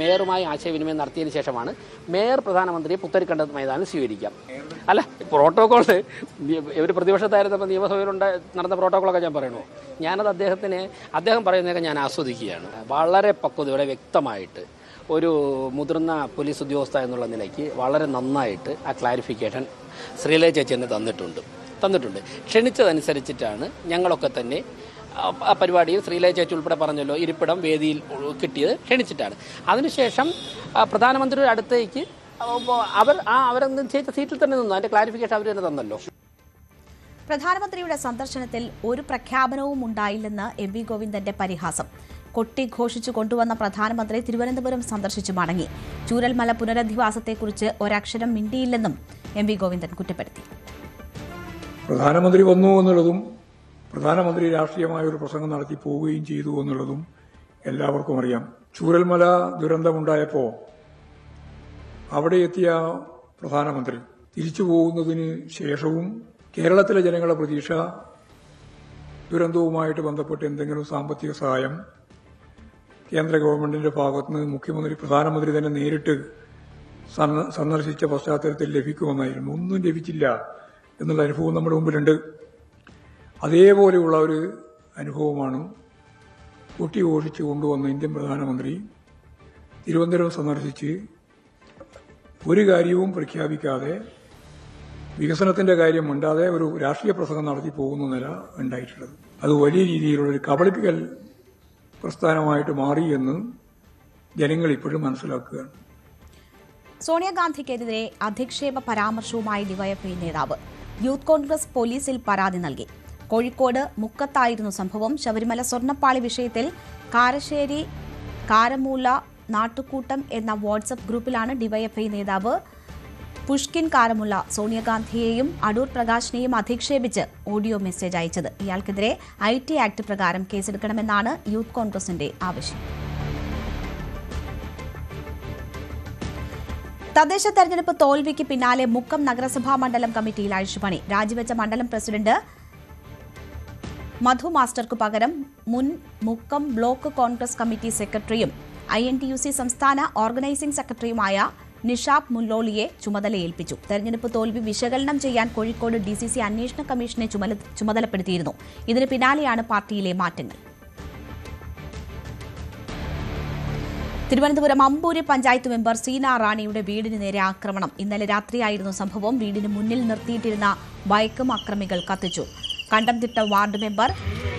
മേയറുമായി ആശയവിനിമയം നടത്തിയതിന് ശേഷമാണ് മേയർ പ്രധാനമന്ത്രിയെ പുത്തരിക്കണ്ട മൈതാനം സ്വീകരിക്കാം. അല്ല, പ്രോട്ടോകോള് ഇവർ പ്രതിപക്ഷത്തായിരുന്നപ്പോൾ നിയമസഭയിൽ നടന്ന പ്രോട്ടോകോളൊക്കെ ഞാൻ പറയണോ? ഞാനത് അദ്ദേഹം പറയുന്നതൊക്കെ ഞാൻ ആസ്വദിക്കുകയാണ്. വളരെ പക്വതയോടെ വ്യക്തമായിട്ട് ഒരു മുതിർന്ന പോലീസ് ഉദ്യോഗസ്ഥ എന്നുള്ള നിലയ്ക്ക് വളരെ നന്നായിട്ട് ആ ക്ലാരിഫിക്കേഷൻ ശ്രീലേഖ ചേച്ചി തന്നെ തന്നിട്ടുണ്ട്. ക്ഷണിച്ചതനുസരിച്ചിട്ടാണ് ഞങ്ങളൊക്കെ തന്നെ ആ പരിപാടിയിൽ ശ്രീലേഖ ചേച്ചി ഉൾപ്പെടെ പറഞ്ഞല്ലോ, ഇരിപ്പിടം വേദിയിൽ കിട്ടിയത് ക്ഷണിച്ചിട്ടാണ്. അതിനുശേഷം പ്രധാനമന്ത്രിയുടെ അടുത്തേക്ക് അവരെന്തും ചെയ്ത സീറ്റിൽ തന്നെ നിന്നു. അതിൻ്റെ ക്ലാരിഫിക്കേഷൻ അവർ തന്നെ തന്നല്ലോ. പ്രധാനമന്ത്രിയുടെ സന്ദർശനത്തിൽ ഒരു പ്രഖ്യാപനവും ഉണ്ടായില്ലെന്ന് MV ഗോവിന്ദന്റെ പരിഹാസം. കൊട്ടിഘോഷിച്ചു കൊണ്ടുവന്ന പ്രധാനമന്ത്രി തിരുവനന്തപുരം സന്ദർശിച്ചു മടങ്ങി. ചൂരൽമല പുനരധിവാസത്തെക്കുറിച്ച് ഒരക്ഷരം മിണ്ടിയില്ലെന്നും MV ഗോവിന്ദൻ കുറ്റപ്പെടുത്തി. പ്രധാനമന്ത്രി വന്നു എന്നുള്ളതും പ്രധാനമന്ത്രി രാഷ്ട്രീയമായ ഒരു പ്രസംഗം നടത്തി പോവുകയും ചെയ്തു എന്നുള്ളതും എല്ലാവർക്കും അറിയാം. ചൂരൽമല ദുരന്തമുണ്ടായപ്പോൾ അവിടെ എത്തിയ പ്രധാനമന്ത്രി തിരിച്ചു പോകുന്നതിന് ശേഷവും കേരളത്തിലെ ജനങ്ങളുടെ പ്രതീക്ഷ ദുരന്തവുമായിട്ട് ബന്ധപ്പെട്ട് എന്തെങ്കിലും സാമ്പത്തിക സഹായം കേന്ദ്ര ഗവൺമെന്റിന്റെ ഭാഗത്തുനിന്ന് പ്രധാനമന്ത്രി തന്നെ നേരിട്ട് സന്ദർശിച്ച പശ്ചാത്തലത്തിൽ ലഭിക്കുമെന്നായിരുന്നു. ഒന്നും ലഭിച്ചില്ല എന്നുള്ള അനുഭവം നമ്മുടെ മുമ്പിലുണ്ട്. അതേപോലെയുള്ള ഒരു അനുഭവമാണ് കൊട്ടിഘോഷിച്ച് കൊണ്ടുവന്ന ഇന്ത്യൻ പ്രധാനമന്ത്രി തിരുവനന്തപുരം സന്ദർശിച്ച് ഒരു കാര്യവും പ്രഖ്യാപിക്കാതെ വികസനത്തിന്റെ കാര്യം മിണ്ടാതെ ഒരു രാഷ്ട്രീയ പ്രസംഗം നടത്തി പോകുന്ന നില ഉണ്ടായിട്ടുള്ളത്. അത് വലിയ രീതിയിലുള്ളൊരു കബളിപ്പിക്കൽ പ്രസ്ഥാനമായിട്ട് മാറി എന്ന് ജനങ്ങൾ ഇപ്പോഴും മനസ്സിലാക്കുകയാണ്. സോണിയാഗാന്ധിക്കെതിരെ അധിക്ഷേപ പരാമർശവുമായി ഡിവൈഎഫ്ഐ നേതാവ്. യൂത്ത് കോൺഗ്രസ് പോലീസിൽ പരാതി നൽകി. കോഴിക്കോട് മുക്കത്തായിരുന്നു സംഭവം. ശബരിമല സ്വർണ്ണപ്പാളി വിഷയത്തിൽ കാരശ്ശേരി കാരമൂല നാട്ടുകൂട്ടം എന്ന വാട്സപ്പ് ഗ്രൂപ്പിലാണ് ഡിവൈഎഫ്ഐ നേതാവ് പുഷ്കിൻ കാരമുള്ള സോണിയാഗാന്ധിയെയും അടൂർ പ്രകാശിനെയും അധിക്ഷേപിച്ച് ഓഡിയോ മെസ്സേജ് അയച്ചത്. ഇയാൾക്കെതിരെ IT ആക്ട് പ്രകാരം കേസെടുക്കണമെന്നാണ് യൂത്ത് കോൺഗ്രസിന്റെ ആവശ്യം. തദ്ദേശ തെരഞ്ഞെടുപ്പ് തോൽവിക്ക് പിന്നാലെ മുക്കം നഗരസഭാ മണ്ഡലം കമ്മിറ്റിയിൽ അഴിച്ചുപണി. രാജിവെച്ച മണ്ഡലം പ്രസിഡന്റ് മധു മാസ്റ്റർക്കു പകരം മുൻ മുക്കം ബ്ലോക്ക് കോൺഗ്രസ് കമ്മിറ്റി സെക്രട്ടറിയും INTUC സംസ്ഥാന ഓർഗനൈസിംഗ് സെക്രട്ടറിയുമായ നിഷാബ് മുല്ലോളിയെ ചുമതലയേൽപ്പിച്ചു. തെരഞ്ഞെടുപ്പ് തോൽവി വിശകലനം ചെയ്യാൻ കോഴിക്കോട് DCC അന്വേഷണ കമ്മീഷനെ ചുമതലപ്പെടുത്തിയിരുന്നു. ഇതിന് പിന്നാലെയാണ് പാർട്ടിയിലെ മാറ്റങ്ങൾ. തിരുവനന്തപുരം അമ്പൂരി പഞ്ചായത്ത് മെമ്പർ സീന റാണിയുടെ വീടിന് നേരെ ആക്രമണം. ഇന്നലെ രാത്രിയായിരുന്നു സംഭവം. വീടിന് മുന്നിൽ നിർത്തിയിട്ടിരുന്ന ബൈക്കും അക്രമികൾ കത്തിച്ചു. കണ്ടംതിട്ട വാർഡ് മെമ്പർ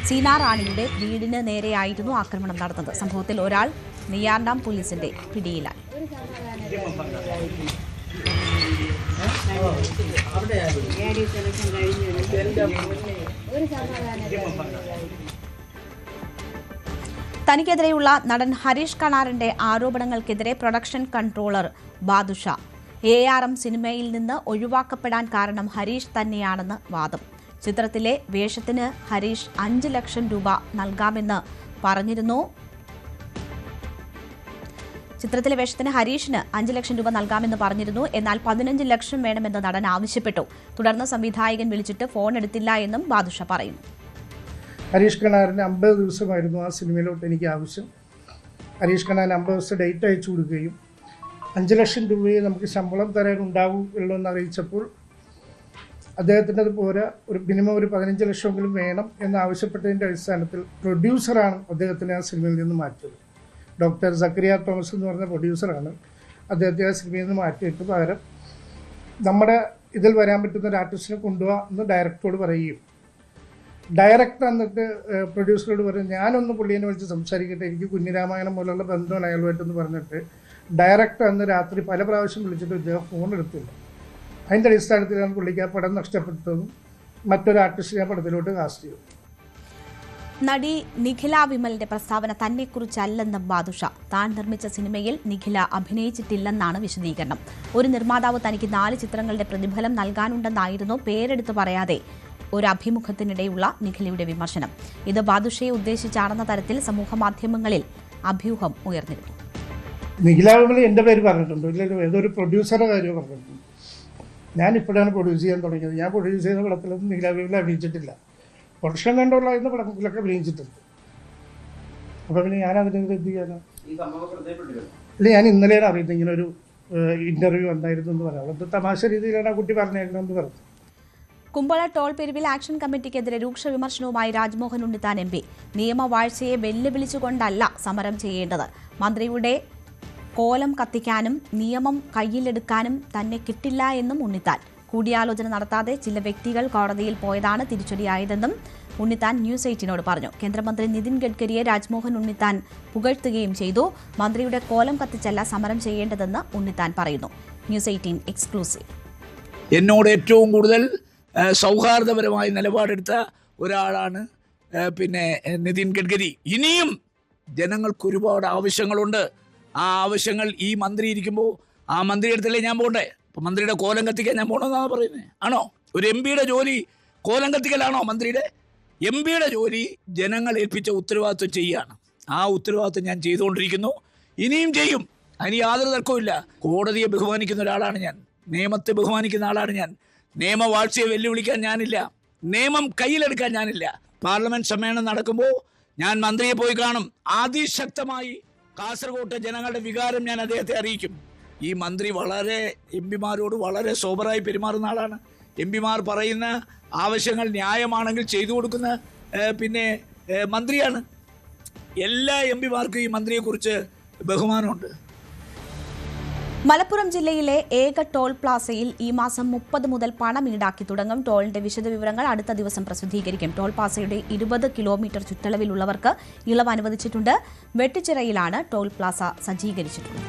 സീന റാണിയുടെ വീടിന് നേരെയായിരുന്നു ആക്രമണം നടന്നത്. സംഭവത്തിൽ ഒരാൾ നെയ്യാർഡാം പോലീസിന്റെ പിടിയിലായി. തനിക്കെതിരെയുള്ള നടൻ ഹരീഷ് കണാറിന്റെ ആരോപണങ്ങൾക്കെതിരെ പ്രൊഡക്ഷൻ കൺട്രോളർ ബാദുഷ. ARM സിനിമയിൽ നിന്ന് ഒഴിവാക്കപ്പെടാൻ കാരണം ഹരീഷ് തന്നെയാണെന്ന് വാദം. ചിത്രത്തിലെ വേഷത്തിന് ഹരീഷ് 5 ലക്ഷം രൂപ നൽകാമെന്ന് പറഞ്ഞിരുന്നു. ചിത്രത്തിലെ വേഷത്തിന് ഹരീഷിന് 5 ലക്ഷം രൂപ നൽകാമെന്ന് പറഞ്ഞിരുന്നു. എന്നാൽ 15 ലക്ഷം വേണമെന്ന് നടൻ ആവശ്യപ്പെട്ടു. തുടർന്ന് സംവിധായകൻ വിളിച്ചിട്ട് ഫോൺ എടുത്തില്ല എന്നും ബാദുഷ പറയുന്നു. ഹരീഷ് കണാറിന് 50 ദിവസമായിരുന്നു ആ സിനിമയിലോട്ട് എനിക്ക് ആവശ്യം. ഹരീഷ് കണാറിന് 50 ദിവസം ഡേറ്റ് അയച്ചു കൊടുക്കുകയും 5 ലക്ഷം രൂപയെ നമുക്ക് ശമ്പളം തരാൻ ഉണ്ടാവുള്ളൂ എന്ന് അറിയിച്ചപ്പോൾ അദ്ദേഹത്തിൻ്റെ അത് പോരാ, ഒരു മിനിമം ഒരു 15 ലക്ഷമെങ്കിലും വേണം എന്നാവശ്യപ്പെട്ടതിൻ്റെ അടിസ്ഥാനത്തിൽ പ്രൊഡ്യൂസറാണ് അദ്ദേഹത്തിനെ ആ സിനിമയിൽ നിന്ന് മാറ്റിയത്. ഡോക്ടർ സക്കറിയ തോമസ് എന്ന് പറഞ്ഞ പ്രൊഡ്യൂസറാണ് അദ്ദേഹത്തെ ആ സിനിമയിൽ നിന്ന് മാറ്റിയിട്ട് പകരം നമ്മുടെ ഇതിൽ വരാൻ പറ്റുന്ന ഒരു ആർട്ടിസ്റ്റിനെ കൊണ്ടുപോകാ എന്ന് ഡയറക്ടറോട് പറയുകയും ഡയറക്ടർ എന്നിട്ട് പ്രൊഡ്യൂസറോട് പറയും ഞാനൊന്ന് പുള്ളിയെ വിളിച്ച് സംസാരിക്കട്ടെ, എനിക്ക് കുഞ്ഞിരാമായണം പോലുള്ള ബന്ധമാണ് അയാളുമായിട്ടെന്ന് പറഞ്ഞിട്ട് ഡയറക്ടർ അന്ന് രാത്രി പല പ്രാവശ്യം വിളിച്ചിട്ട് ഇദ്ദേഹം ഫോൺ എടുത്തില്ല. അതിൻ്റെ അടിസ്ഥാനത്തിലാണ് പുള്ളിക്ക് ആ പടം നഷ്ടപ്പെട്ടതും മറ്റൊരു ആർട്ടിസ്റ്റിനെ പടത്തിലോട്ട് കാസ്റ്റ് ചെയ്തു. നടി നിഖില വിമലിന്റെ പ്രസ്താവന തന്നെക്കുറിച്ചല്ലെന്ന് ബാദുഷ. താൻ നിർമ്മിച്ച സിനിമയിൽ നിഖില അഭിനയിച്ചിട്ടില്ലെന്നാണ് വിശദീകരണം. ഒരു നിർമ്മാതാവ് തനിക്ക് 4 ചിത്രങ്ങളുടെ പ്രതിഫലം നൽകാനുണ്ടെന്നായിരുന്നു പേരെടുത്ത് പറയാതെ ഒരു അഭിമുഖത്തിനിടെയുള്ള നിഖിലയുടെ വിമർശനം. ഇത് ബാദുഷയെ ഉദ്ദേശിച്ചാണെന്ന തരത്തിൽ സമൂഹമാധ്യമങ്ങളിൽ അഭ്യൂഹം ഉയർന്നിരുന്നു. നിഖില വിമൽ എൻ്റെ പേര് പറഞ്ഞിട്ടുണ്ട്, ഇല്ലല്ലോ ഏതൊരു പ്രൊഡ്യൂസറുടെ കാര്യം പറഞ്ഞിട്ടുണ്ട്. ഞാൻ ഇപ്പോഴാണ് പ്രൊഡ്യൂസ് ചെയ്യാൻ തുടങ്ങിയത്. ഞാൻ പ്രൊഡ്യൂസ് ചെയ്യുന്ന പടത്തിലൊന്നും നിഖില വിമൽ അഭിനയിച്ചിട്ടില്ല. പ്രൊഡക്ഷൻ കണ്ടുള്ള പടത്തിലൊക്കെ അഭിനയിച്ചിട്ടുണ്ട്. അപ്പോൾ പിന്നെ ഞാൻ അതിനെതിരെ എന്ത് ചെയ്യാനാണ്? ഇല്ല, ഞാൻ ഇന്നലെയാണ് അറിയുന്നത് ഇങ്ങനെ ഒരു ഇൻ്റർവ്യൂ ഉണ്ടായിരുന്നു എന്ന് പറയാം. അത് തമാശ രീതിയിലാണ് ആ കുട്ടി പറഞ്ഞേക്കണമെന്ന് പറഞ്ഞു. കുമ്പള ടോൾ പിരിവിൽ ആക്ഷൻ കമ്മിറ്റിക്കെതിരെ രൂക്ഷ വിമർശനവുമായി രാജ്മോഹൻ ഉണ്ണിത്താൻ MP. നിയമവാഴ്ചയെ വെല്ലുവിളിച്ചുകൊണ്ടല്ല സമരം ചെയ്യേണ്ടത്. മന്ത്രിയുടെ കോലം കത്തിക്കാനും നിയമം കയ്യിലെടുക്കാനും തന്നെ കിട്ടില്ല എന്നും ഉണ്ണിത്താൻ. കൂടിയാലോചന നടത്താതെ ചില വ്യക്തികൾ കോടതിയിൽ പോയതാണ് തിരിച്ചടിയായതെന്നും ഉണ്ണിത്താൻ ന്യൂസ് 18നോട് പറഞ്ഞു. കേന്ദ്രമന്ത്രി നിതിൻ ഗഡ്കരിയെ രാജ്മോഹൻ ഉണ്ണിത്താൻ പുകഴ്ത്തുകയും ചെയ്തു. മന്ത്രിയുടെ കോലം കത്തിച്ചല്ല സമരം ചെയ്യേണ്ടതെന്ന് ഉണ്ണിത്താൻ പറയുന്നു. News 18 exclusive. എന്നോട് ഏറ്റവും കൂടുതൽ സൗഹാർദ്ദപരമായി നിലപാടെടുത്ത ഒരാളാണ് പിന്നെ നിതിൻ ഗഡ്കരി. ഇനിയും ജനങ്ങൾക്ക് ഒരുപാട് ആവശ്യങ്ങളുണ്ട്. ആ ആവശ്യങ്ങൾ ഈ മന്ത്രി ഇരിക്കുമ്പോൾ ആ മന്ത്രി അടുത്തല്ലേ ഞാൻ പോകണ്ടേ? അപ്പം മന്ത്രിയുടെ കോലം കത്തിക്കാൻ ഞാൻ പോകണമെന്നാണ് പറയുന്നത്. ആണോ? ഒരു MP ജോലി കോലം കത്തിക്കലാണോ മന്ത്രിയുടെ? MP ജോലി ജനങ്ങൾ ഏൽപ്പിച്ച ഉത്തരവാദിത്വം ചെയ്യുകയാണ്. ആ ഉത്തരവാദിത്വം ഞാൻ ചെയ്തുകൊണ്ടിരിക്കുന്നു, ഇനിയും ചെയ്യും. അതിന് യാതൊരു തർക്കവുമില്ല. കോടതിയെ ബഹുമാനിക്കുന്ന ഒരാളാണ് ഞാൻ, നിയമത്തെ ബഹുമാനിക്കുന്ന ആളാണ് ഞാൻ. നിയമവാഴ്ചയെ വെല്ലുവിളിക്കാൻ ഞാനില്ല, നിയമം കയ്യിലെടുക്കാൻ ഞാനില്ല. പാർലമെന്റ് സമ്മേളനം നടക്കുമ്പോൾ ഞാൻ മന്ത്രിയെ പോയി കാണും. അതിശക്തമായി കാസർഗോട്ടെ ജനങ്ങളുടെ വികാരം ഞാൻ അദ്ദേഹത്തെ അറിയിക്കും. ഈ മന്ത്രി വളരെ MP വളരെ സോബറായി പെരുമാറുന്ന ആളാണ്. MP പറയുന്ന ആവശ്യങ്ങൾ ന്യായമാണെങ്കിൽ ചെയ്തു കൊടുക്കുന്ന പിന്നെ മന്ത്രിയാണ്. എല്ലാ MP ഈ മന്ത്രിയെക്കുറിച്ച് ബഹുമാനമുണ്ട്. മലപ്പുറം ജില്ലയിലെ ഏക ടോൾ പ്ലാസയിൽ ഈ മാസം 30 മുതൽ പണം ഈടാക്കി തുടങ്ങും. ടോളിന്റെ വിശദവിവരങ്ങൾ അടുത്ത ദിവസം പ്രസിദ്ധീകരിക്കും. ടോൾ പ്ലാസയുടെ 20 കിലോമീറ്റർ ചുറ്റളവിലുള്ളവർക്ക് ഇളവ് അനുവദിച്ചിട്ടുണ്ട്. വെട്ടിച്ചിറയിലാണ് ടോൾ പ്ലാസ സജ്ജീകരിച്ചിട്ടുള്ളത്.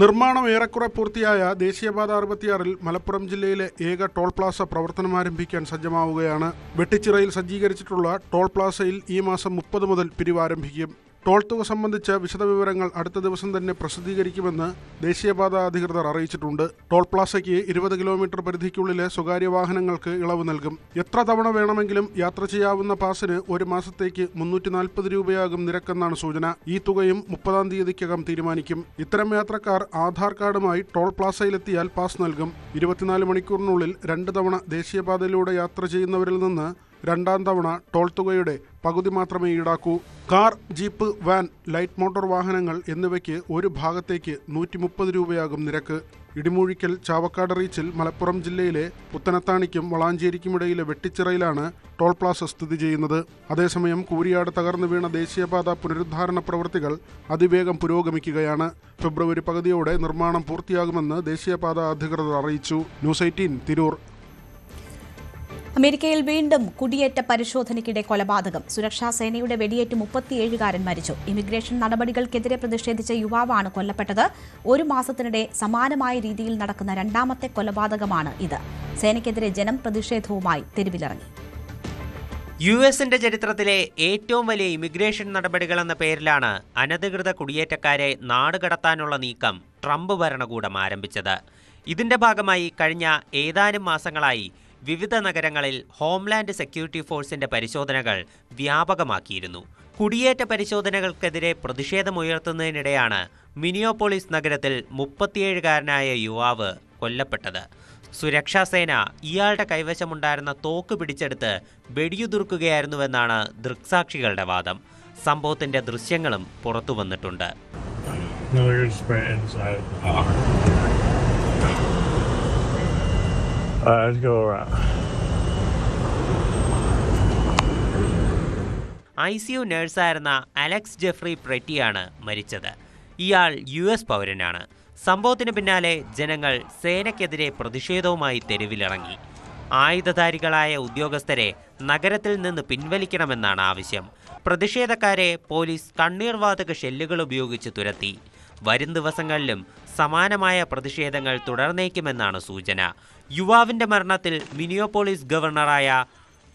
നിർമ്മാണം ഏറെക്കുറെ പൂർത്തിയായ ദേശീയപാത 66 മലപ്പുറം ജില്ലയിലെ ഏക ടോൾ പ്ലാസ പ്രവർത്തനമാരംഭിക്കാൻ സജ്ജമാവുകയാണ്. വെട്ടിച്ചിറയിൽ സജ്ജീകരിച്ചിട്ടുള്ള ടോൾ പ്ലാസയിൽ ഈ മാസം 30 മുതൽ പിരിവ് ആരംഭിക്കും. ടോൾ തുക സംബന്ധിച്ച വിശദവിവരങ്ങൾ അടുത്ത ദിവസം തന്നെ പ്രസിദ്ധീകരിക്കുമെന്ന് ദേശീയപാത അധികൃതർ അറിയിച്ചിട്ടുണ്ട്. ടോൾ പ്ലാസയ്ക്ക് 20 കിലോമീറ്റർ പരിധിക്കുള്ളിലെ സ്വകാര്യ വാഹനങ്ങൾക്ക് ഇളവ് നൽകും. എത്ര തവണ വേണമെങ്കിലും യാത്ര ചെയ്യാവുന്ന പാസിന് ഒരു മാസത്തേക്ക് 340 രൂപയാകും നിരക്കെന്നാണ് സൂചന. ഈ തുകയും 30-ാം തീയതിക്കകം തീരുമാനിക്കും. ഇത്തരം യാത്രക്കാർ ആധാർ കാർഡുമായി ടോൾ പ്ലാസയിലെത്തിയാൽ പാസ് നൽകും. 24 മണിക്കൂറിനുള്ളിൽ 2 തവണ ദേശീയപാതയിലൂടെ യാത്ര ചെയ്യുന്നവരിൽ നിന്ന് 2ാം തവണ ടോൾ തുകയുടെ പകുതി മാത്രമേ ഈടാക്കൂ. Car, jeep, van, light motor വാഹനങ്ങൾ എന്നിവയ്ക്ക് ഒരു ഭാഗത്തേക്ക് 130 രൂപയാകും നിരക്ക്. ഇടിമൂഴിക്കൽ ചാവക്കാട് റീച്ചിൽ മലപ്പുറം ജില്ലയിലെ പുത്തനത്താണിക്കും വളാഞ്ചേരിക്കുമിടയിലെ വെട്ടിച്ചിറയിലാണ് ടോൾ പ്ലാസ സ്ഥിതി ചെയ്യുന്നത്. അതേസമയം കൂരിയാട് തകർന്നു വീണ ദേശീയപാത പുനരുദ്ധാരണ പ്രവൃത്തികൾ അതിവേഗം പുരോഗമിക്കുകയാണ്. ഫെബ്രുവരി പകുതിയോടെ നിർമ്മാണം പൂർത്തിയാകുമെന്ന് ദേശീയപാത അധികൃതർ അറിയിച്ചു. ന്യൂസ് 18 തിരൂർ. അമേരിക്കയിൽ വീണ്ടും കുടിയേറ്റ പരിശോധനയ്ക്കിടെ കൊലപാതകം. സുരക്ഷാ സേനയുടെ വെടിയേറ്റ് 37കാരൻ മരിച്ചു. ഇമിഗ്രേഷൻ നടപടികൾക്കെതിരെ പ്രതിഷേധിച്ച യുവാവാണ് കൊല്ലപ്പെട്ടത്. ഒരു മാസത്തിനിടെ സമാനമായ രീതിയിൽ നടക്കുന്ന 2ാമത്തെ കൊലപാതകമാണ് ഇത്. സേനയ്ക്കെതിരെ ജനം പ്രതിഷേധവുമായി തെരുവിലിറങ്ങി. യുഎസിന്റെ ചരിത്രത്തിലെ ഏറ്റവും വലിയ ഇമിഗ്രേഷൻ നടപടികളെന്ന പേരിലാണ് അനധികൃത കുടിയേറ്റക്കാരെ നാടുകടത്താനുള്ള നീക്കം ട്രംപ് ഭരണകൂടം ആരംഭിച്ചത്. ഇതിന്റെ ഭാഗമായി കഴിഞ്ഞ ഏതാനും മാസങ്ങളായി വിവിധ നഗരങ്ങളിൽ ഹോംലാൻഡ് സെക്യൂരിറ്റി ഫോഴ്സിന്റെ പരിശോധനകൾ വ്യാപകമാക്കിയിരുന്നു. കുടിയേറ്റ പരിശോധനകൾക്കെതിരെ പ്രതിഷേധമുയർത്തുന്നതിനിടെയാണ് മിനിയോപോളിസ് നഗരത്തിൽ 37കാരനായ യുവാവ് കൊല്ലപ്പെട്ടത്. സുരക്ഷാസേന ഇയാളുടെ കൈവശമുണ്ടായിരുന്ന തോക്ക് പിടിച്ചെടുത്ത് വെടിയുതിർക്കുകയായിരുന്നുവെന്നാണ് ദൃക്സാക്ഷികളുടെ വാദം. സംഭവത്തിന്റെ ദൃശ്യങ്ങളും പുറത്തു വന്നിട്ടുണ്ട്. Let's go around. ICU നഴ്സായിരുന്ന അലക്സ് ജെഫ്രി പ്രെറ്റിയാണ് മരിച്ചത്. ഇയാൾ US പൗരനാണ്. സംഭവത്തിന് പിന്നാലെ ജനങ്ങൾ സേനയ്ക്കെതിരെ പ്രതിഷേധവുമായി തെരുവിലിറങ്ങി. ആയുധധാരികളായ ഉദ്യോഗസ്ഥരെ നഗരത്തിൽ നിന്ന് പിൻവലിക്കണമെന്നാണ് ആവശ്യം. പ്രതിഷേധക്കാരെ പോലീസ് കണ്ണീർവാതക ഷെല്ലുകൾ ഉപയോഗിച്ച് തുരത്തി. വരും ദിവസങ്ങളിലും സമാനമായ പ്രതിഷേധങ്ങൾ തുടർന്നേക്കുമെന്നാണ് സൂചന. യുവാവിന്റെ മരണത്തിൽ മിനിയോപോളിസ് ഗവർണറായ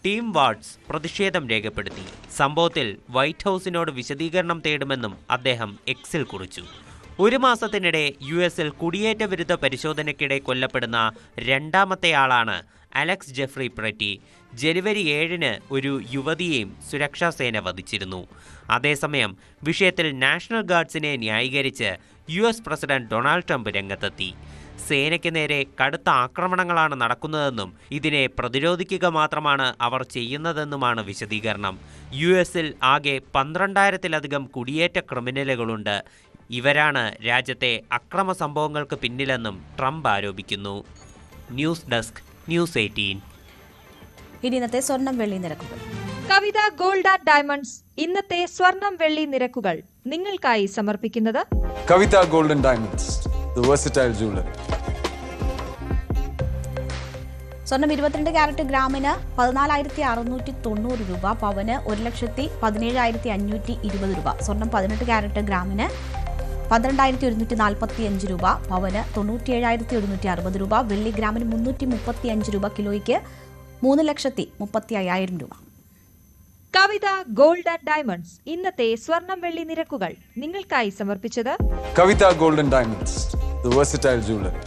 ടീം വാട്സ് പ്രതിഷേധം രേഖപ്പെടുത്തി. സംഭവത്തിൽ വൈറ്റ് ഹൗസിനോട് വിശദീകരണം തേടുമെന്നും അദ്ദേഹം എക്സിൽ കുറിച്ചു. ഒരു മാസത്തിനിടെ യുഎസിൽ കുടിയേറ്റ വിരുദ്ധ പരിശോധനയ്ക്കിടെ കൊല്ലപ്പെടുന്ന 2ാമത്തെ ആളാണ് അലക്സ് ജെഫ്രി പ്രെറ്റി. ജനുവരി 7-ന് ഒരു യുവതിയെയും സുരക്ഷാ സേന വധിച്ചിരുന്നു. അതേസമയം വിഷയത്തിൽ നാഷണൽ ഗാർഡ്സിനെ ന്യായീകരിച്ച് US പ്രസിഡന്റ് ഡൊണാൾഡ് ട്രംപ് രംഗത്തെത്തി. സേനയ്ക്ക് നേരെ കടുത്ത ആക്രമണങ്ങളാണ് നടക്കുന്നതെന്നും ഇതിനെ പ്രതിരോധിക്കുക മാത്രമാണ് അവർ ചെയ്യുന്നതെന്നുമാണ് വിശദീകരണം. യുഎസിൽ ആകെ 12,000-ലധികം കുടിയേറ്റ ക്രിമിനലുകളുണ്ട്. ഇവരാണ് രാജ്യത്തെ അക്രമ സംഭവങ്ങൾക്ക് പിന്നിലെന്നും ട്രംപ് ആരോപിക്കുന്നു. News desk news 18. ഇനി ഇന്നത്തെ സ്വർണം വെള്ളി നിരക്കുകൾ. കവിത ഗോൾഡ് ആൻഡ് ഡയമണ്ട്സ് ഇന്നത്തെ സ്വർണം വെള്ളി നിരക്കുകൾ നിങ്ങൾക്കായി സമർപ്പിക്കുന്നത് Kavitha gold and diamonds, the versatile jewellery. സ്വർണം 22 ക്യാരറ്റ് ഗ്രാമിന് 14,690 രൂപ, പവന് 1,17,520 രൂപ. സ്വർണം 18 ക്യാരറ്റ് ഗ്രാമിന് 12,145 രൂപ, പവന് 97,160 രൂപ. വെള്ളി ഗ്രാമിന് 335 രൂപ, കിലോയ്ക്ക് 3,35,000 രൂപ. കവിത ഗോൾഡ് ആൻഡ് ഡയമണ്ട്സ് ഇന്നത്തെ സ്വർണം വെള്ളി നിരക്കുകൾ നിങ്ങൾക്കായി സമർപ്പിച്ചത് Kavitha gold and diamonds, the versatile jewellery.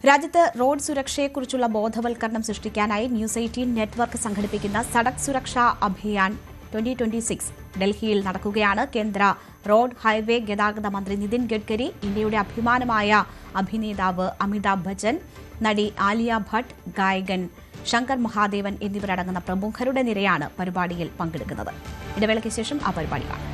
രാജ്യത്ത് റോഡ് സുരക്ഷയെക്കുറിച്ചുള്ള ബോധവൽക്കരണം സൃഷ്ടിക്കാനായി ന്യൂസ് 18 നെറ്റ്വർക്ക് സംഘടിപ്പിക്കുന്ന സഡക് സുരക്ഷാ അഭിയാൻ 2026 ഡൽഹിയിൽ നടക്കുകയാണ്. കേന്ദ്ര റോഡ് ഹൈവേ ഗതാഗത മന്ത്രി നിതിൻ ഗഡ്കരി, ഇന്ത്യയുടെ അഭിമാനമായ അഭിനേതാവ് അമിതാഭ് ബച്ചൻ, നടി ആലിയ ഭട്ട്, ഗായകൻ ശങ്കർ മഹാദേവൻ എന്നിവരടങ്ങുന്ന പ്രമുഖരുടെ നിരയാണ് പരിപാടിയിൽ പങ്കെടുക്കുന്നത്. ഇടവേളയ്ക്ക് ശേഷം ആ പരിപാടി കാണാം.